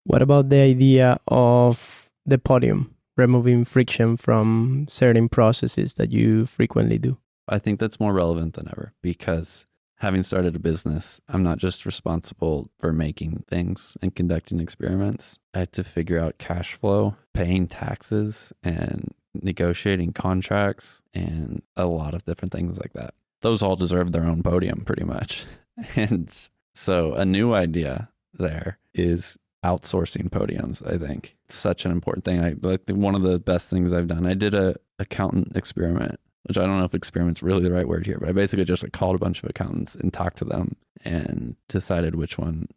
What about the idea of the podium, removing friction from certain processes that you frequently do? I think that's more relevant than ever because having started a business, I'm not just responsible for making things and conducting experiments. I had to figure out cash flow, paying taxes, and negotiating contracts, and a lot of different things like that. Those all deserve their own podium pretty much. And so a new idea there is outsourcing podiums, I think. It's such an important thing. One of the best things I've done. I did a accountant experiment, which I don't know if experiment's really the right word here, but I basically just like called a bunch of accountants and talked to them and decided which one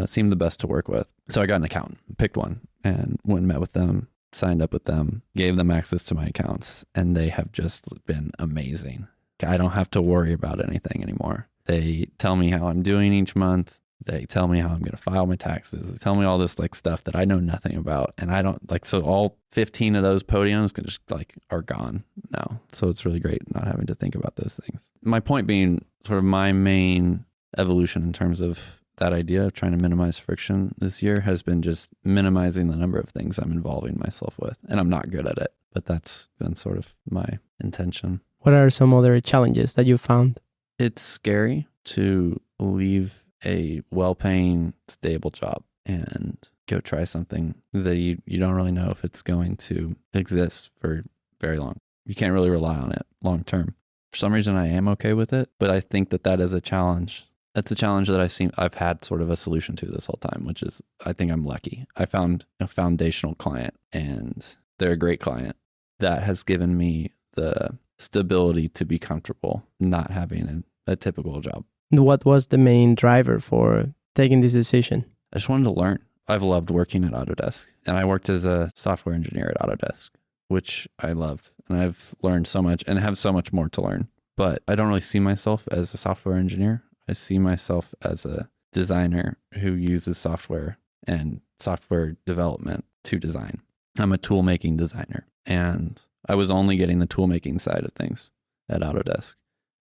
seemed the best to work with. So I got an accountant, picked one, and went and met with them, signed up with them, gave them access to my accounts, and they have just been amazing. I don't have to worry about anything anymore. They tell me how I'm doing each month. They tell me how I'm going to file my taxes. They tell me all this like stuff that I know nothing about. And I don't like, so all 15 of those podiums can just like are gone now. So it's really great not having to think about those things. My point being sort of my main evolution in terms of that idea of trying to minimize friction this year has been just minimizing the number of things I'm involving myself with. And I'm not good at it, but that's been sort of my intention. What are some other challenges that you found? It's scary to leave a well-paying, stable job and go try something that you don't really know if it's going to exist for very long. You can't really rely on it long term. For some reason, I am okay with it, but I think that is a challenge. That's a challenge that I've had sort of a solution to this whole time, which is I think I'm lucky. I found a foundational client, and they're a great client that has given me the stability to be comfortable not having a typical job. What was the main driver for taking this decision? I just wanted to learn. I've loved working at Autodesk, and I worked as a software engineer at Autodesk, which I loved, and I've learned so much and have so much more to learn. But I don't really see myself as a software engineer. I see myself as a designer who uses software and software development to design. I'm a tool-making designer, and I was only getting the tool-making side of things at Autodesk.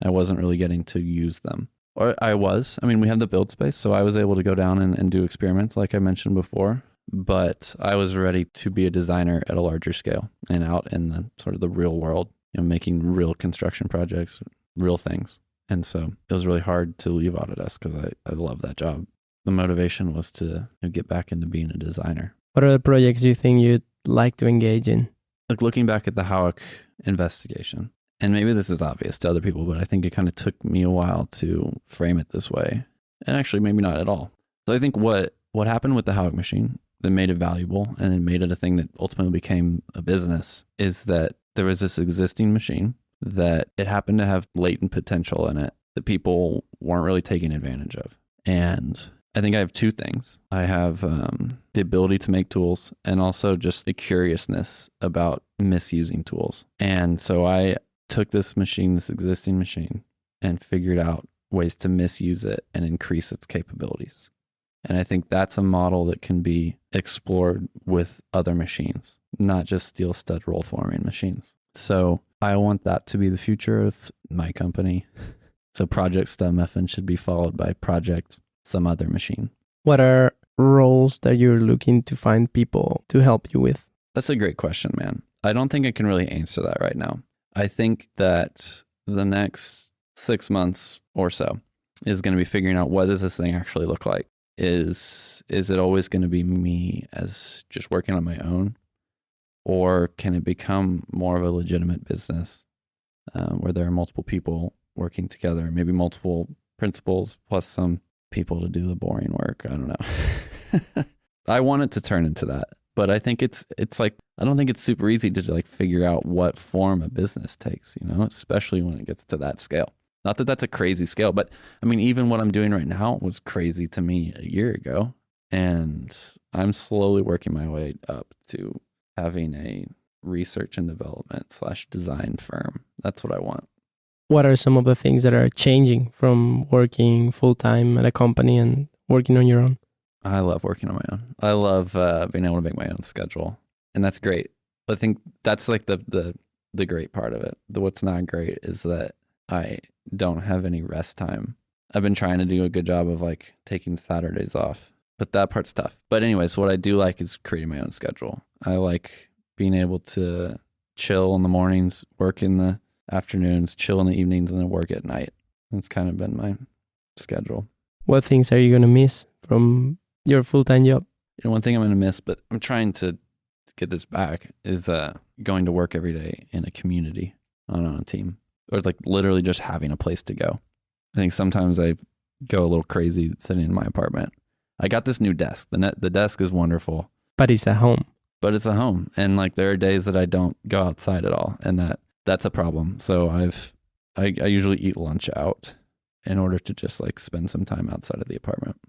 I wasn't really getting to use them. Or I mean, we have the build space, so I was able to go down and do experiments like I mentioned before, but I was ready to be a designer at a larger scale and out in the sort of the real world, making real construction projects, real things. And so it was really hard to leave Autodesk because I love that job. The motivation was to get back into being a designer. What other projects do you think you'd like to engage in? Like looking back at the Howick investigation, and maybe this is obvious to other people, but I think it kind of took me a while to frame it this way. And actually, maybe not at all. So I think what happened with the Howick machine that made it valuable and it made it a thing that ultimately became a business is that there was this existing machine that it happened to have latent potential in it that people weren't really taking advantage of. And I think I have two things. I have the ability to make tools and also just the curiousness about misusing tools. And so I took this machine, this existing machine, and figured out ways to misuse it and increase its capabilities. And I think that's a model that can be explored with other machines, not just steel stud roll forming machines. So I want that to be the future of my company. So Project StubMuffin should be followed by Project some other machine. What are roles that you're looking to find people to help you with? That's a great question, man. I don't think I can really answer that right now. I think that the next 6 months or so is going to be figuring out what does this thing actually look like. Is it always going to be me as just working on my own? Or can it become more of a legitimate business where there are multiple people working together, maybe multiple principals plus some people to do the boring work? I don't know. I want it to turn into that, but I think it's like, I don't think it's super easy to like figure out what form a business takes, you know, especially when it gets to that scale. Not that that's a crazy scale, but I mean, even what I'm doing right now was crazy to me a year ago. And I'm slowly working my way up to having a research and development / design firm. That's what I want. What are some of the things that are changing from working full-time at a company and working on your own? I love working on my own. I love being able to make my own schedule. And that's great. I think that's like the great part of it. What's not great is that I don't have any rest time. I've been trying to do a good job of like taking Saturdays off, but that part's tough. But anyways, what I do like is creating my own schedule. I like being able to chill in the mornings, work in the afternoons, chill in the evenings, and then work at night. That's kind of been my schedule. What things are you going to miss from your full-time job? You know, one thing I'm going to miss, but I'm trying to get this back, is going to work every day in a community on a team, or like literally just having a place to go. I think sometimes I go a little crazy sitting in my apartment. I got this new desk. The desk is wonderful. But it's at home. But it's a home. And like there are days that I don't go outside at all. And that's a problem. So I usually eat lunch out in order to just like spend some time outside of the apartment.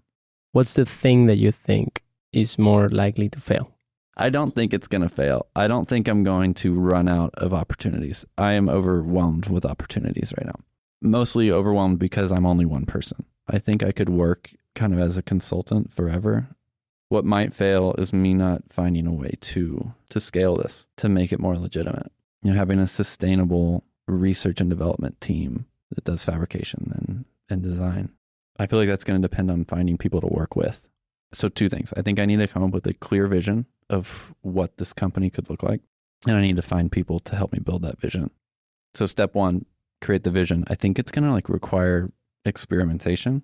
What's the thing that you think is more likely to fail? I don't think it's going to fail. I don't think I'm going to run out of opportunities. I am overwhelmed with opportunities right now. Mostly overwhelmed because I'm only one person. I think I could work kind of as a consultant forever. What might fail is me not finding a way to scale this, to make it more legitimate. You know, having a sustainable research and development team that does fabrication and design. I feel like that's going to depend on finding people to work with. So two things. I think I need to come up with a clear vision of what this company could look like. And I need to find people to help me build that vision. So step one, create the vision. I think it's going to like require experimentation.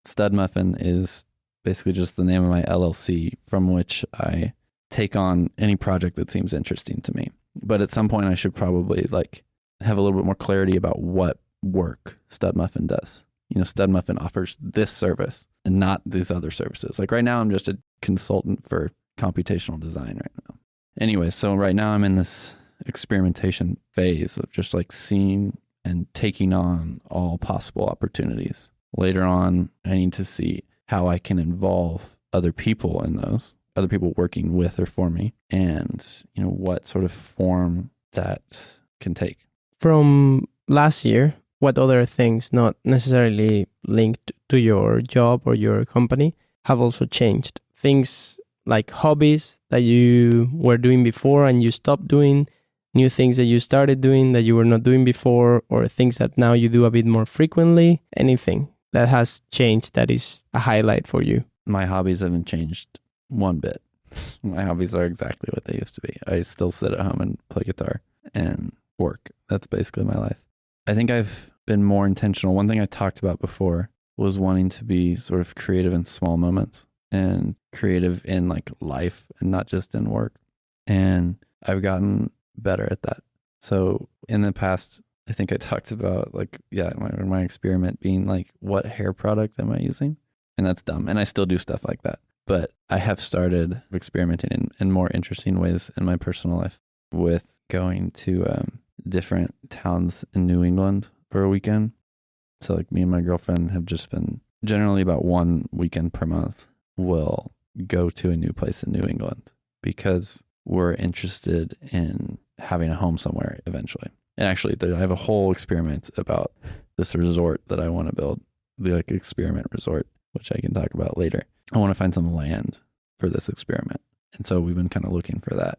StubMuffin is basically just the name of my LLC from which I take on any project that seems interesting to me. But at some point I should probably like have a little bit more clarity about what work StubMuffin does. You know, StubMuffin offers this service and not these other services. Like right now I'm just a consultant for computational design right now. Anyway, so right now I'm in this experimentation phase of just like seeing and taking on all possible opportunities. Later on, I need to see how I can involve other people in those, other people working with or for me, and you know what sort of form that can take. From last year, what other things not necessarily linked to your job or your company have also changed? Things like hobbies that you were doing before and you stopped doing, new things that you started doing that you were not doing before, or things that now you do a bit more frequently, anything that has changed that is a highlight for you? My hobbies haven't changed one bit. My hobbies are exactly what they used to be. I still sit at home and play guitar and work. That's basically my life. I think I've been more intentional. One thing I talked about before was wanting to be sort of creative in small moments and creative in like life and not just in work. And I've gotten better at that. So in the past, I think I talked about like, my experiment being like, what hair product am I using? And that's dumb. And I still do stuff like that. But I have started experimenting in more interesting ways in my personal life with going to different towns in New England for a weekend. So like me and my girlfriend have just been generally about one weekend per month will go to a new place in New England because we're interested in having a home somewhere eventually. And actually, I have a whole experiment about this resort that I want to build, the like experiment resort, which I can talk about later. I want to find some land for this experiment. And so we've been kind of looking for that.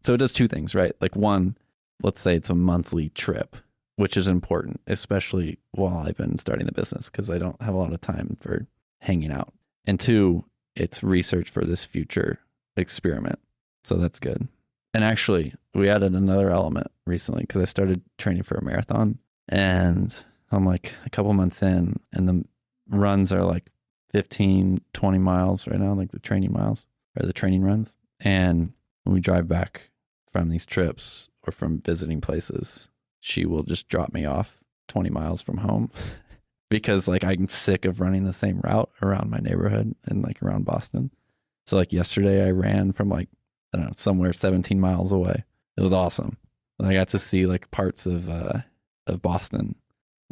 So it does two things, right? Like one, let's say it's a monthly trip, which is important, especially while I've been starting the business because I don't have a lot of time for hanging out. And two, it's research for this future experiment. So that's good. And actually, we added another element recently because I started training for a marathon and I'm like a couple months in and the runs are like 15, 20 miles right now, like the training miles or the training runs. And when we drive back from these trips or from visiting places, she will just drop me off 20 miles from home because like I'm sick of running the same route around my neighborhood and like around Boston. So like yesterday I ran from like, I don't know, somewhere 17 miles away. It was awesome. I got to see like parts of Boston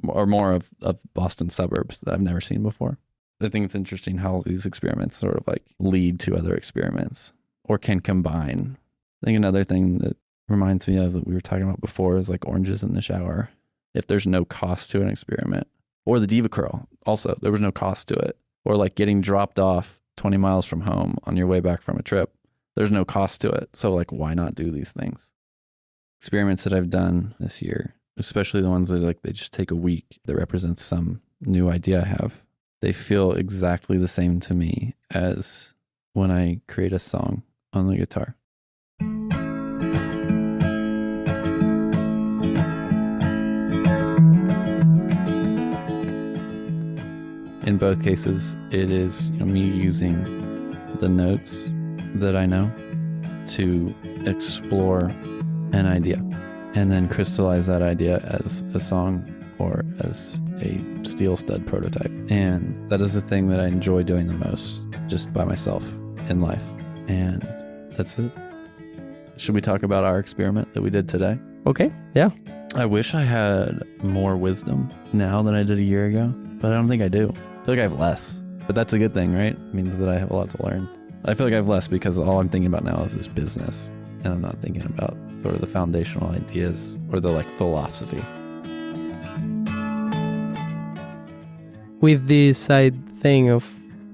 or more of Boston suburbs that I've never seen before. I think it's interesting how these experiments sort of like lead to other experiments or can combine. I think another thing that reminds me of that we were talking about before is like oranges in the shower. If there's no cost to an experiment, or the Diva Curl, also, there was no cost to it. Or like getting dropped off 20 miles from home on your way back from a trip. There's no cost to it. So like, why not do these things? Experiments that I've done this year, especially the ones that like, they just take a week that represents some new idea I have. They feel exactly the same to me as when I create a song on the guitar. In both cases, it is me using the notes that I know to explore an idea and then crystallize that idea as a song or as a steel stud prototype. And that is the thing that I enjoy doing the most, just by myself in life. And that's it. Should we talk about our experiment that we did today? Okay, yeah. I wish I had more wisdom now than I did a year ago, but I don't think I do. I feel like I have less, but that's a good thing, right? It means that I have a lot to learn. I feel like I have less because all I'm thinking about now is this business, and I'm not thinking about sort of the foundational ideas or the like philosophy. With this side thing of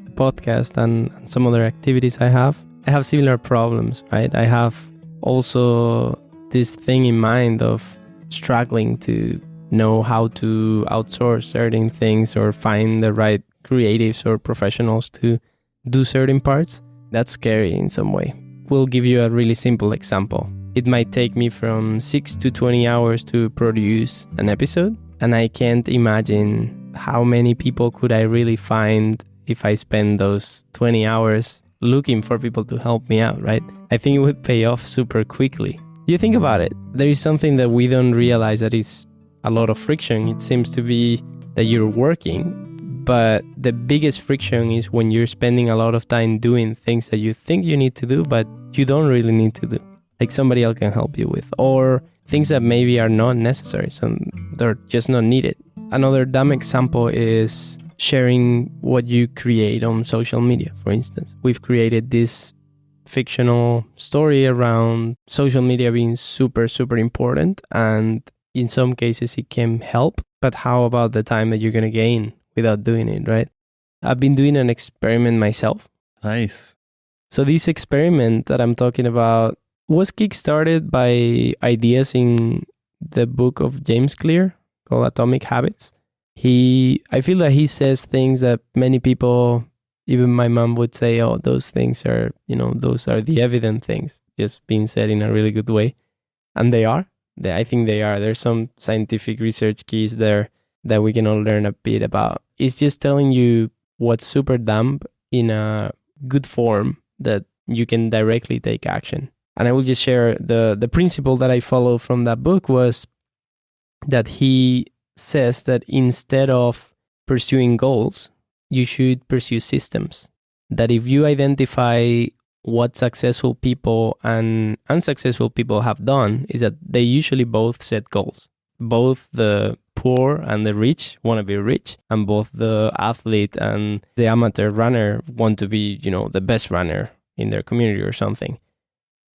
the podcast and some other activities I have similar problems, right? I have also this thing in mind of struggling to know how to outsource certain things or find the right creatives or professionals to do certain parts. That's scary in some way. We'll give you a really simple example. It might take me from 6 to 20 hours to produce an episode, and I can't imagine how many people could I really find if I spend those 20 hours looking for people to help me out, right? I think it would pay off super quickly. You think about it, there is something that we don't realize that is a lot of friction. It seems to be that you're working, but the biggest friction is when you're spending a lot of time doing things that you think you need to do, but you don't really need to do. Like somebody else can help you with, or things that maybe are not necessary, so they're just not needed. Another dumb example is sharing what you create on social media, for instance. We've created this fictional story around social media being super, super important, and in some cases it can help, but how about the time that you're going to gain without doing it, right? I've been doing an experiment myself. Nice. So this experiment that I'm talking about was kickstarted by ideas in the book of James Clear called Atomic Habits. I feel that he says things that many people, even my mom, would say, oh, those things are, those are the evident things, just being said in a really good way. And they are. I think they are. There's some scientific research keys there that we can all learn a bit about. It's just telling you what's super dumb in a good form that you can directly take action. And I will just share the principle that I follow from that book was that he says that instead of pursuing goals, you should pursue systems. That if you identify what successful people and unsuccessful people have done, is that they usually both set goals. Both the poor and the rich want to be rich, and both the athlete and the amateur runner want to be, the best runner in their community or something.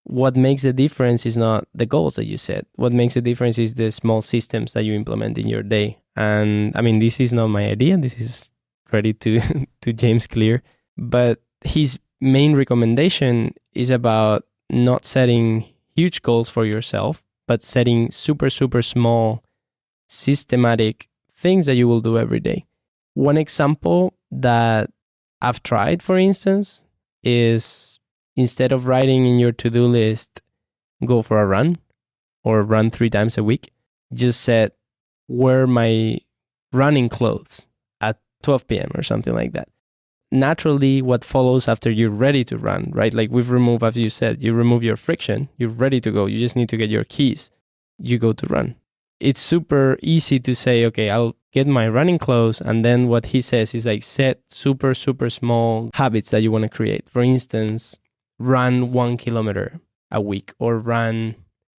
What makes the difference is not the goals that you set. What makes the difference is the small systems that you implement in your day. And I mean, this is not my idea. This is credit to James Clear. But his main recommendation is about not setting huge goals for yourself, but setting super, super small, systematic things that you will do every day. One example that I've tried, for instance, is instead of writing in your to-do list, go for a run or run 3 times a week, just set, wear my running clothes at 12 p.m. or something like that. Naturally, what follows after you're ready to run, right? Like we've removed, as you said, you remove your friction, you're ready to go. You just need to get your keys. You go to run. It's super easy to say, okay, I'll get my running clothes. And then what he says is like set super, super small habits that you want to create. For instance, run 1 kilometer a week or run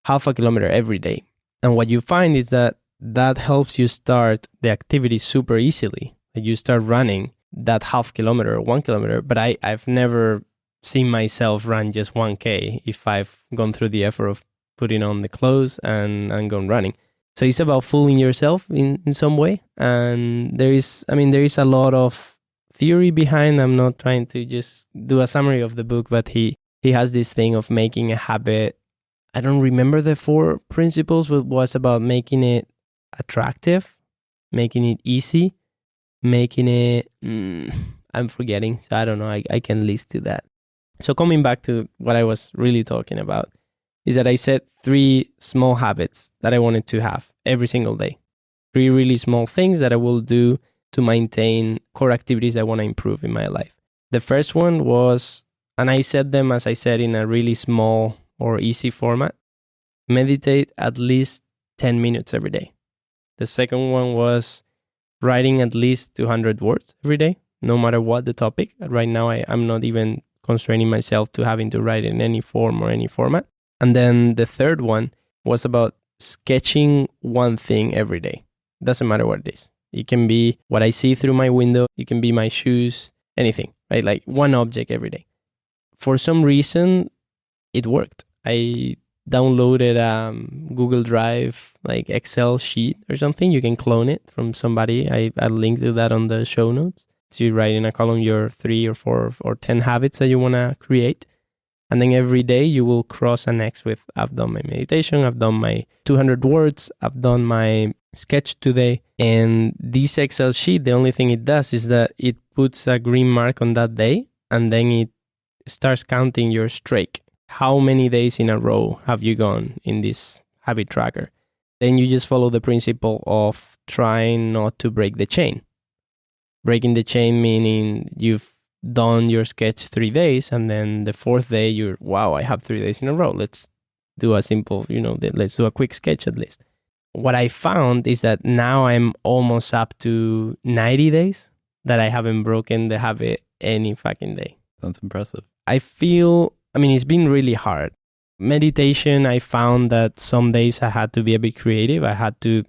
half a kilometer every day. And what you find is that helps you start the activity super easily. Like you start running that half kilometer or 1 kilometer, but I've never seen myself run just 1K if I've gone through the effort of putting on the clothes and gone running. So it's about fooling yourself in some way. And there is a lot of theory behind. I'm not trying to just do a summary of the book, but he has this thing of making a habit. I don't remember the 4 principles, but it was about making it attractive, making it easy, making it, I'm forgetting. So I don't know. I can list to that. So coming back to what I was really talking about is that I set 3 small habits that I wanted to have every single day. 3 really small things that I will do to maintain core activities I want to improve in my life. The first one was, and I set them, as I said, in a really small or easy format, meditate at least 10 minutes every day. The second one was writing at least 200 words every day, no matter what the topic. Right now, I'm not even constraining myself to having to write in any form or any format. And then the third one was about sketching one thing every day. Doesn't matter what it is. It can be what I see through my window. It can be my shoes, anything, right? Like one object every day. For some reason, it worked. I downloaded Google Drive, like Excel sheet or something. You can clone it from somebody. I'll link to that on the show notes. So you write in a column your 3 or 4 or 10 habits that you want to create. And then every day you will cross an X with, I've done my meditation, I've done my 200 words, I've done my sketch today. And this Excel sheet, the only thing it does is that it puts a green mark on that day, and then it starts counting your streak. How many days in a row have you gone in this habit tracker? Then you just follow the principle of trying not to break the chain. Breaking the chain meaning you've done your sketch 3 days, and then the 4th day wow, I have 3 days in a row. Let's do a simple, let's do a quick sketch at least. What I found is that now I'm almost up to 90 days that I haven't broken the habit any fucking day. That's impressive. It's been really hard. Meditation, I found that some days I had to be a bit creative. I had to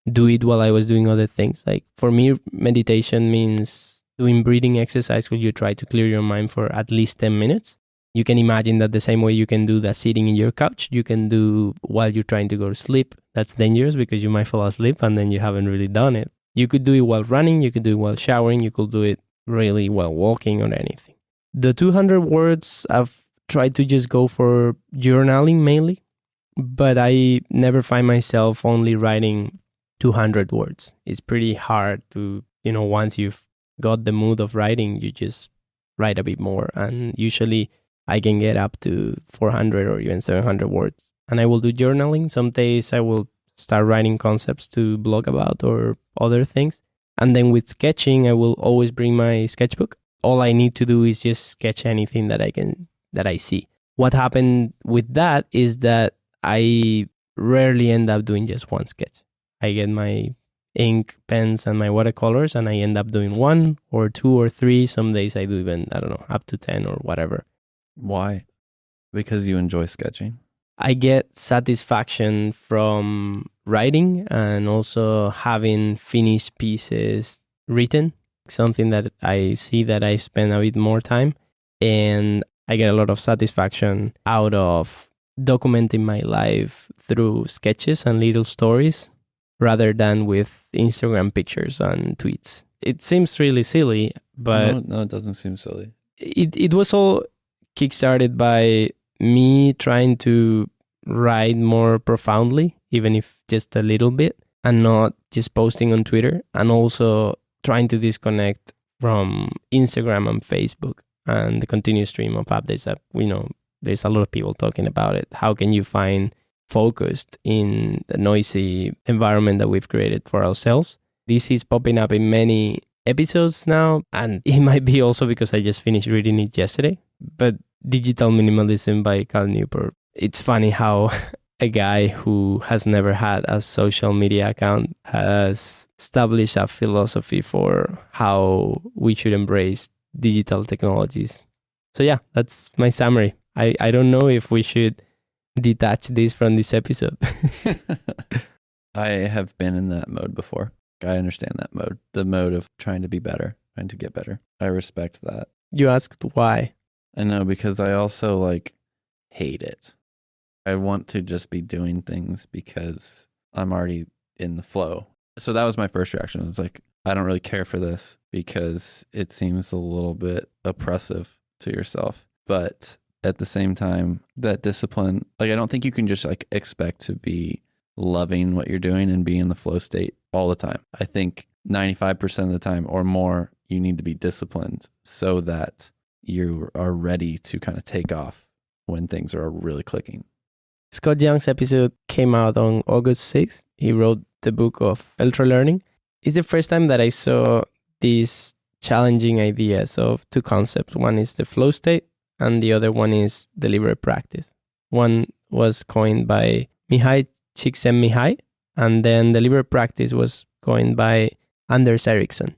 do it while I was doing other things. Like for me, meditation means doing breathing exercise where you try to clear your mind for at least 10 minutes. You can imagine that the same way you can do that sitting in your couch, you can do while you're trying to go to sleep. That's dangerous because you might fall asleep and then you haven't really done it. You could do it while running, you could do it while showering, you could do it really while walking or anything. The 200 words, I've tried to just go for journaling mainly, but I never find myself only writing 200 words. It's pretty hard to, once you've got the mood of writing, you just write a bit more. And usually I can get up to 400 or even 700 words. And I will do journaling. Some days I will start writing concepts to blog about or other things. And then with sketching, I will always bring my sketchbook. All I need to do is just sketch anything that I see. What happened with that is that I rarely end up doing just one sketch. I get my ink, pens, and my watercolors, and I end up doing 1 or 2 or 3. Some days I do even, I don't know, up to 10 or whatever. Why? Because you enjoy sketching? I get satisfaction from writing and also having finished pieces written, something that I see that I spend a bit more time. And I get a lot of satisfaction out of documenting my life through sketches and little stories rather than with Instagram pictures and tweets. It seems really silly, but No, it doesn't seem silly. It was all kickstarted by me trying to write more profoundly, even if just a little bit, and not just posting on Twitter, and also trying to disconnect from Instagram and Facebook and the continuous stream of updates that we know there's a lot of people talking about it. How can you find focused in the noisy environment that we've created for ourselves? This is popping up in many episodes now, and it might be also because I just finished reading it yesterday. But Digital Minimalism by Cal Newport. It's funny how a guy who has never had a social media account has established a philosophy for how we should embrace digital technologies. So yeah, that's my summary. I don't know if we should detach this from this episode. I have been in that mode before. I understand that mode. The mode of trying to be better, trying to get better. I respect that. You asked why. I know, because I also hate it. I want to just be doing things because I'm already in the flow. So that was my first reaction. It was like, I don't really care for this because it seems a little bit oppressive to yourself. But at the same time, that discipline, I don't think you can just expect to be loving what you're doing and be in the flow state all the time. I think 95% of the time or more, you need to be disciplined so that you are ready to kind of take off when things are really clicking. Scott Young's episode came out on August 6th. He wrote the book of ultra learning. It's the first time that I saw these challenging ideas of two concepts. One is the flow state and the other one is deliberate practice. One was coined by Mihai Csikszentmihalyi, and then deliberate practice was coined by Anders Ericsson.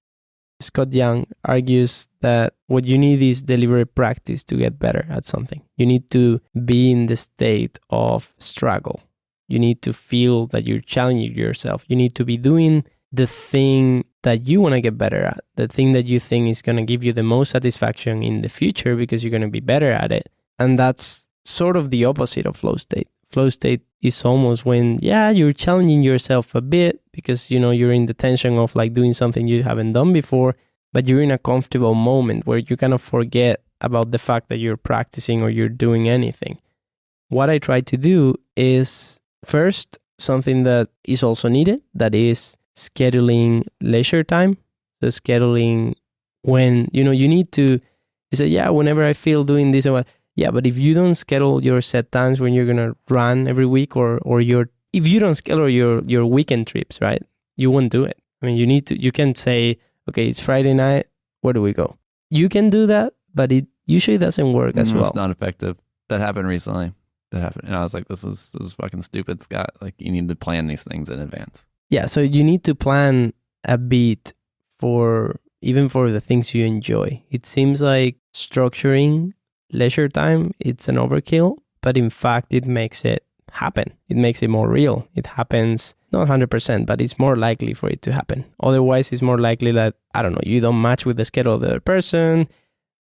Scott Young argues that what you need is deliberate practice to get better at something. You need to be in the state of struggle. You need to feel that you're challenging yourself. You need to be doing the thing that you want to get better at, the thing that you think is going to give you the most satisfaction in the future because you're going to be better at it. And that's sort of the opposite of flow state. Flow state is almost when, you're challenging yourself a bit because, you're in the tension of doing something you haven't done before, but you're in a comfortable moment where you kind of forget about the fact that you're practicing or you're doing anything. What I try to do is first, something that is also needed, that is scheduling leisure time. So scheduling when, you need to say, whenever I feel doing this or what. Yeah, but if you don't schedule your set times when you're going to run every week or if you don't schedule your weekend trips, right, you won't do it. I mean, you can say, okay, it's Friday night, where do we go? You can do that, but it usually doesn't work as well. It's not effective. That happened recently. And I was like, this is fucking stupid, Scott. You need to plan these things in advance. Yeah, so you need to plan a bit even for the things you enjoy. It seems like structuring leisure time, it's an overkill, but in fact, it makes it happen. It makes it more real. It happens, not 100%, but it's more likely for it to happen. Otherwise, it's more likely that, you don't match with the schedule of the other person,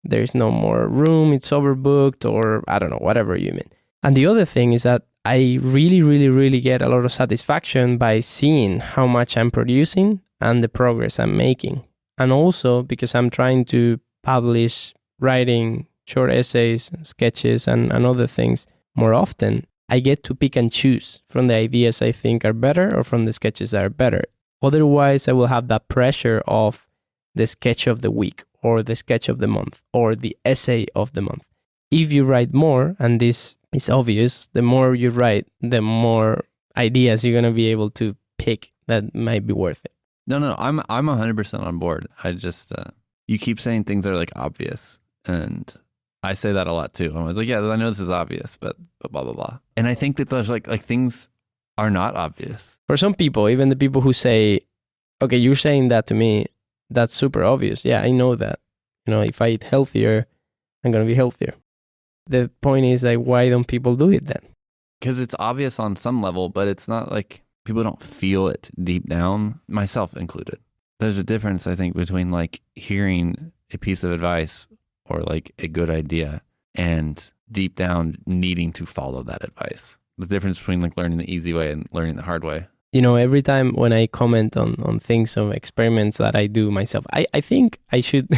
there's no more room, it's overbooked, or whatever you mean. And the other thing is that I really, really, really get a lot of satisfaction by seeing how much I'm producing and the progress I'm making. And also because I'm trying to publish writing short essays, sketches, and other things more often, I get to pick and choose from the ideas I think are better or from the sketches that are better. Otherwise, I will have that pressure of the sketch of the week or the sketch of the month or the essay of the month. If you write more, and this is obvious, the more you write, the more ideas you're going to be able to pick that might be worth it. No, I'm 100% on board. I just you keep saying things are like obvious, and I say that a lot too. I'm always like, yeah, I know this is obvious, but blah blah blah. And I think that there's like things are not obvious. For some people, even the people who say, okay, you're saying that to me, that's super obvious. Yeah, I know that. If I eat healthier, I'm going to be healthier. The point is, like, why don't people do it then? Because it's obvious on some level, but it's not like people don't feel it deep down, myself included. There's a difference, I think, between like hearing a piece of advice or like a good idea and deep down needing to follow that advice. The difference between like learning the easy way and learning the hard way. Every time when I comment on things, on experiments that I do myself, I think I should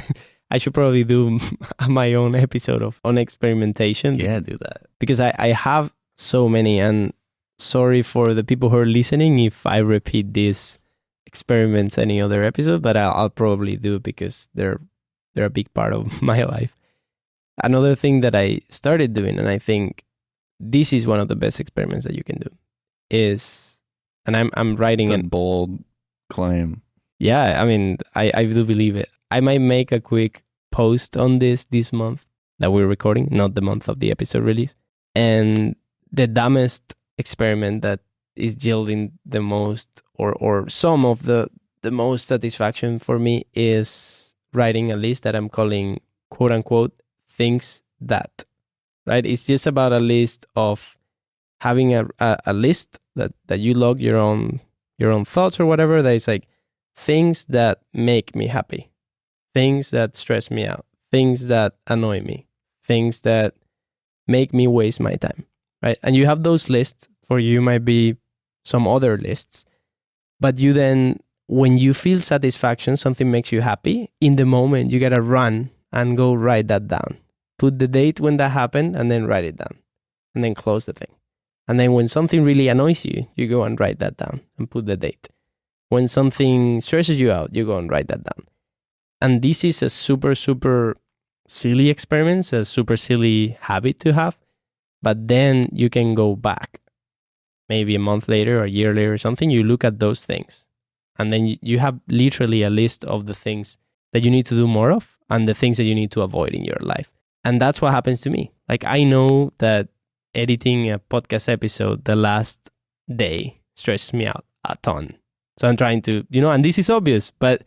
I should probably do my own episode on experimentation. Yeah, do that. Because I have so many, and sorry for the people who are listening if I repeat these experiments any other episode, but I'll probably do because they're a big part of my life. Another thing that I started doing, and I think this is one of the best experiments that you can do, is, and I'm writing a bold claim. Yeah, I mean, I do believe it. I might make a quick post on this month that we're recording, not the month of the episode release. And the dumbest experiment that is yielding the most or some of the most satisfaction for me is writing a list that I'm calling, quote unquote, things that, right? It's just about a list of having a list that you log your own thoughts or whatever, that is like things that make me happy, things that stress me out, things that annoy me, things that make me waste my time, right? And you have those lists. For you might be some other lists, but you then, when you feel satisfaction, something makes you happy, in the moment you gotta run and go write that down. Put the date when that happened and then write it down and then close the thing. And then when something really annoys you, you go and write that down and put the date. When something stresses you out, you go and write that down. And this is a super, super silly experiment, a super silly habit to have. But then you can go back, maybe a month later or a year later or something, you look at those things. And then you have literally a list of the things that you need to do more of and the things that you need to avoid in your life. And that's what happens to me. Like, I know that editing a podcast episode the last day stresses me out a ton. So I'm trying to, and this is obvious, but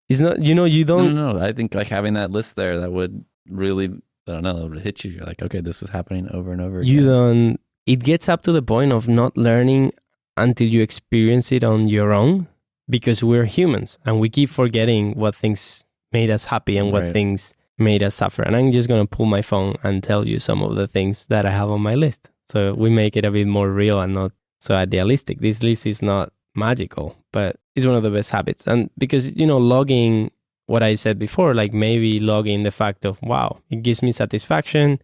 it's not, you don't. No. I think like having that list there, that would really, I don't know, that would hit you. You're like, okay, this is happening over and over again. It gets up to the point of not learning until you experience it on your own, because we're humans and we keep forgetting what things made us happy and what things made us suffer. And I'm just going to pull my phone and tell you some of the things that I have on my list. So we make it a bit more real and not so idealistic. This list is not magical, but it's one of the best habits. And because, logging what I said before, like maybe logging the fact of, wow, it gives me satisfaction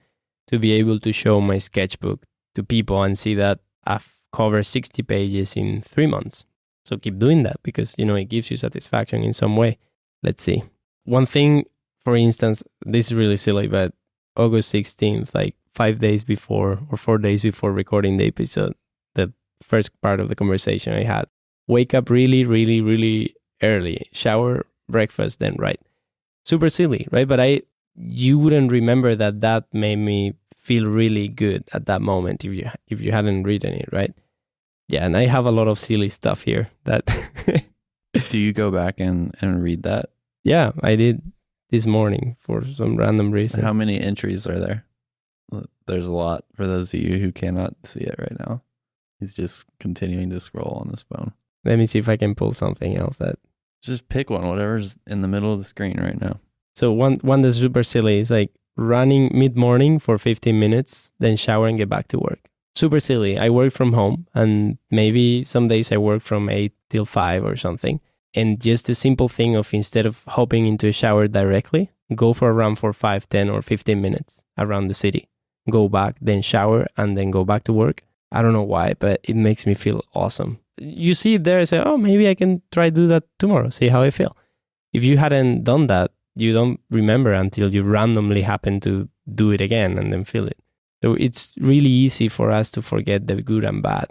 to be able to show my sketchbook to people and see that I've covered 60 pages in 3 months. So keep doing that because, it gives you satisfaction in some way. Let's see. One thing, for instance, this is really silly, but August 16th, like 5 days before or 4 days before recording the episode, the first part of the conversation I had, wake up really, really, really early, shower, breakfast, then write. Super silly, right? But you wouldn't remember that made me feel really good at that moment if you hadn't written it, right? Yeah, and I have a lot of silly stuff here that... Do you go back and read that? Yeah, I did this morning for some random reason. How many entries are there? There's a lot for those of you who cannot see it right now. He's just continuing to scroll on his phone. Let me see if I can pull something else that... Just pick one, whatever's in the middle of the screen right now. So one that's super silly is like running mid-morning for 15 minutes, then shower and get back to work. Super silly. I work from home and maybe some days I work from 8 till 5 or something. And just the simple thing of, instead of hopping into a shower directly, go for a run for 5, 10 or 15 minutes around the city. Go back, then shower, and then go back to work. I don't know why, but it makes me feel awesome. You see it there and say, oh, maybe I can try to do that tomorrow, see how I feel. If you hadn't done that, you don't remember until you randomly happen to do it again and then feel it. So it's really easy for us to forget the good and bad.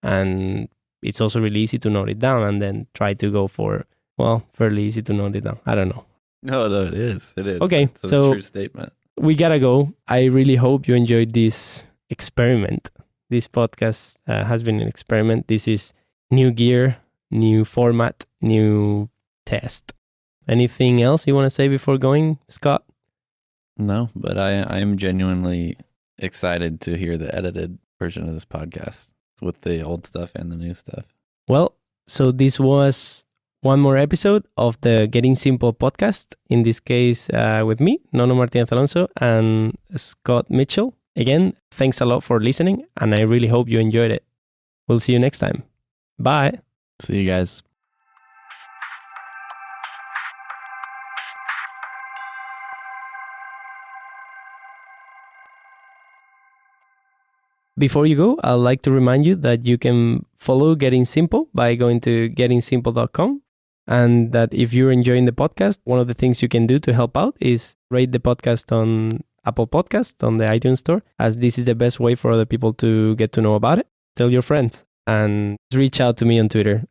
And it's also really easy to note it down and then try to go for, well, fairly easy to note it down. I don't know. No, it is. It is. Okay, It's so a true statement. we gotta go. I really hope you enjoyed this experiment. This podcast has been an experiment. This is new gear, new format, new test. Anything else you want to say before going, Scott? No, but I am genuinely excited to hear the edited version of this podcast with the old stuff and the new stuff. Well, so this was one more episode of the Getting Simple podcast. In this case, with me, Nono Martínez Alonso, and Scott Mitchell. Again, thanks a lot for listening, and I really hope you enjoyed it. We'll see you next time. Bye. See you guys. Before you go, I'd like to remind you that you can follow Getting Simple by going to gettingsimple.com. And that if you're enjoying the podcast, one of the things you can do to help out is rate the podcast on Apple Podcasts, on the iTunes Store, as this is the best way for other people to get to know about it. Tell your friends and reach out to me on Twitter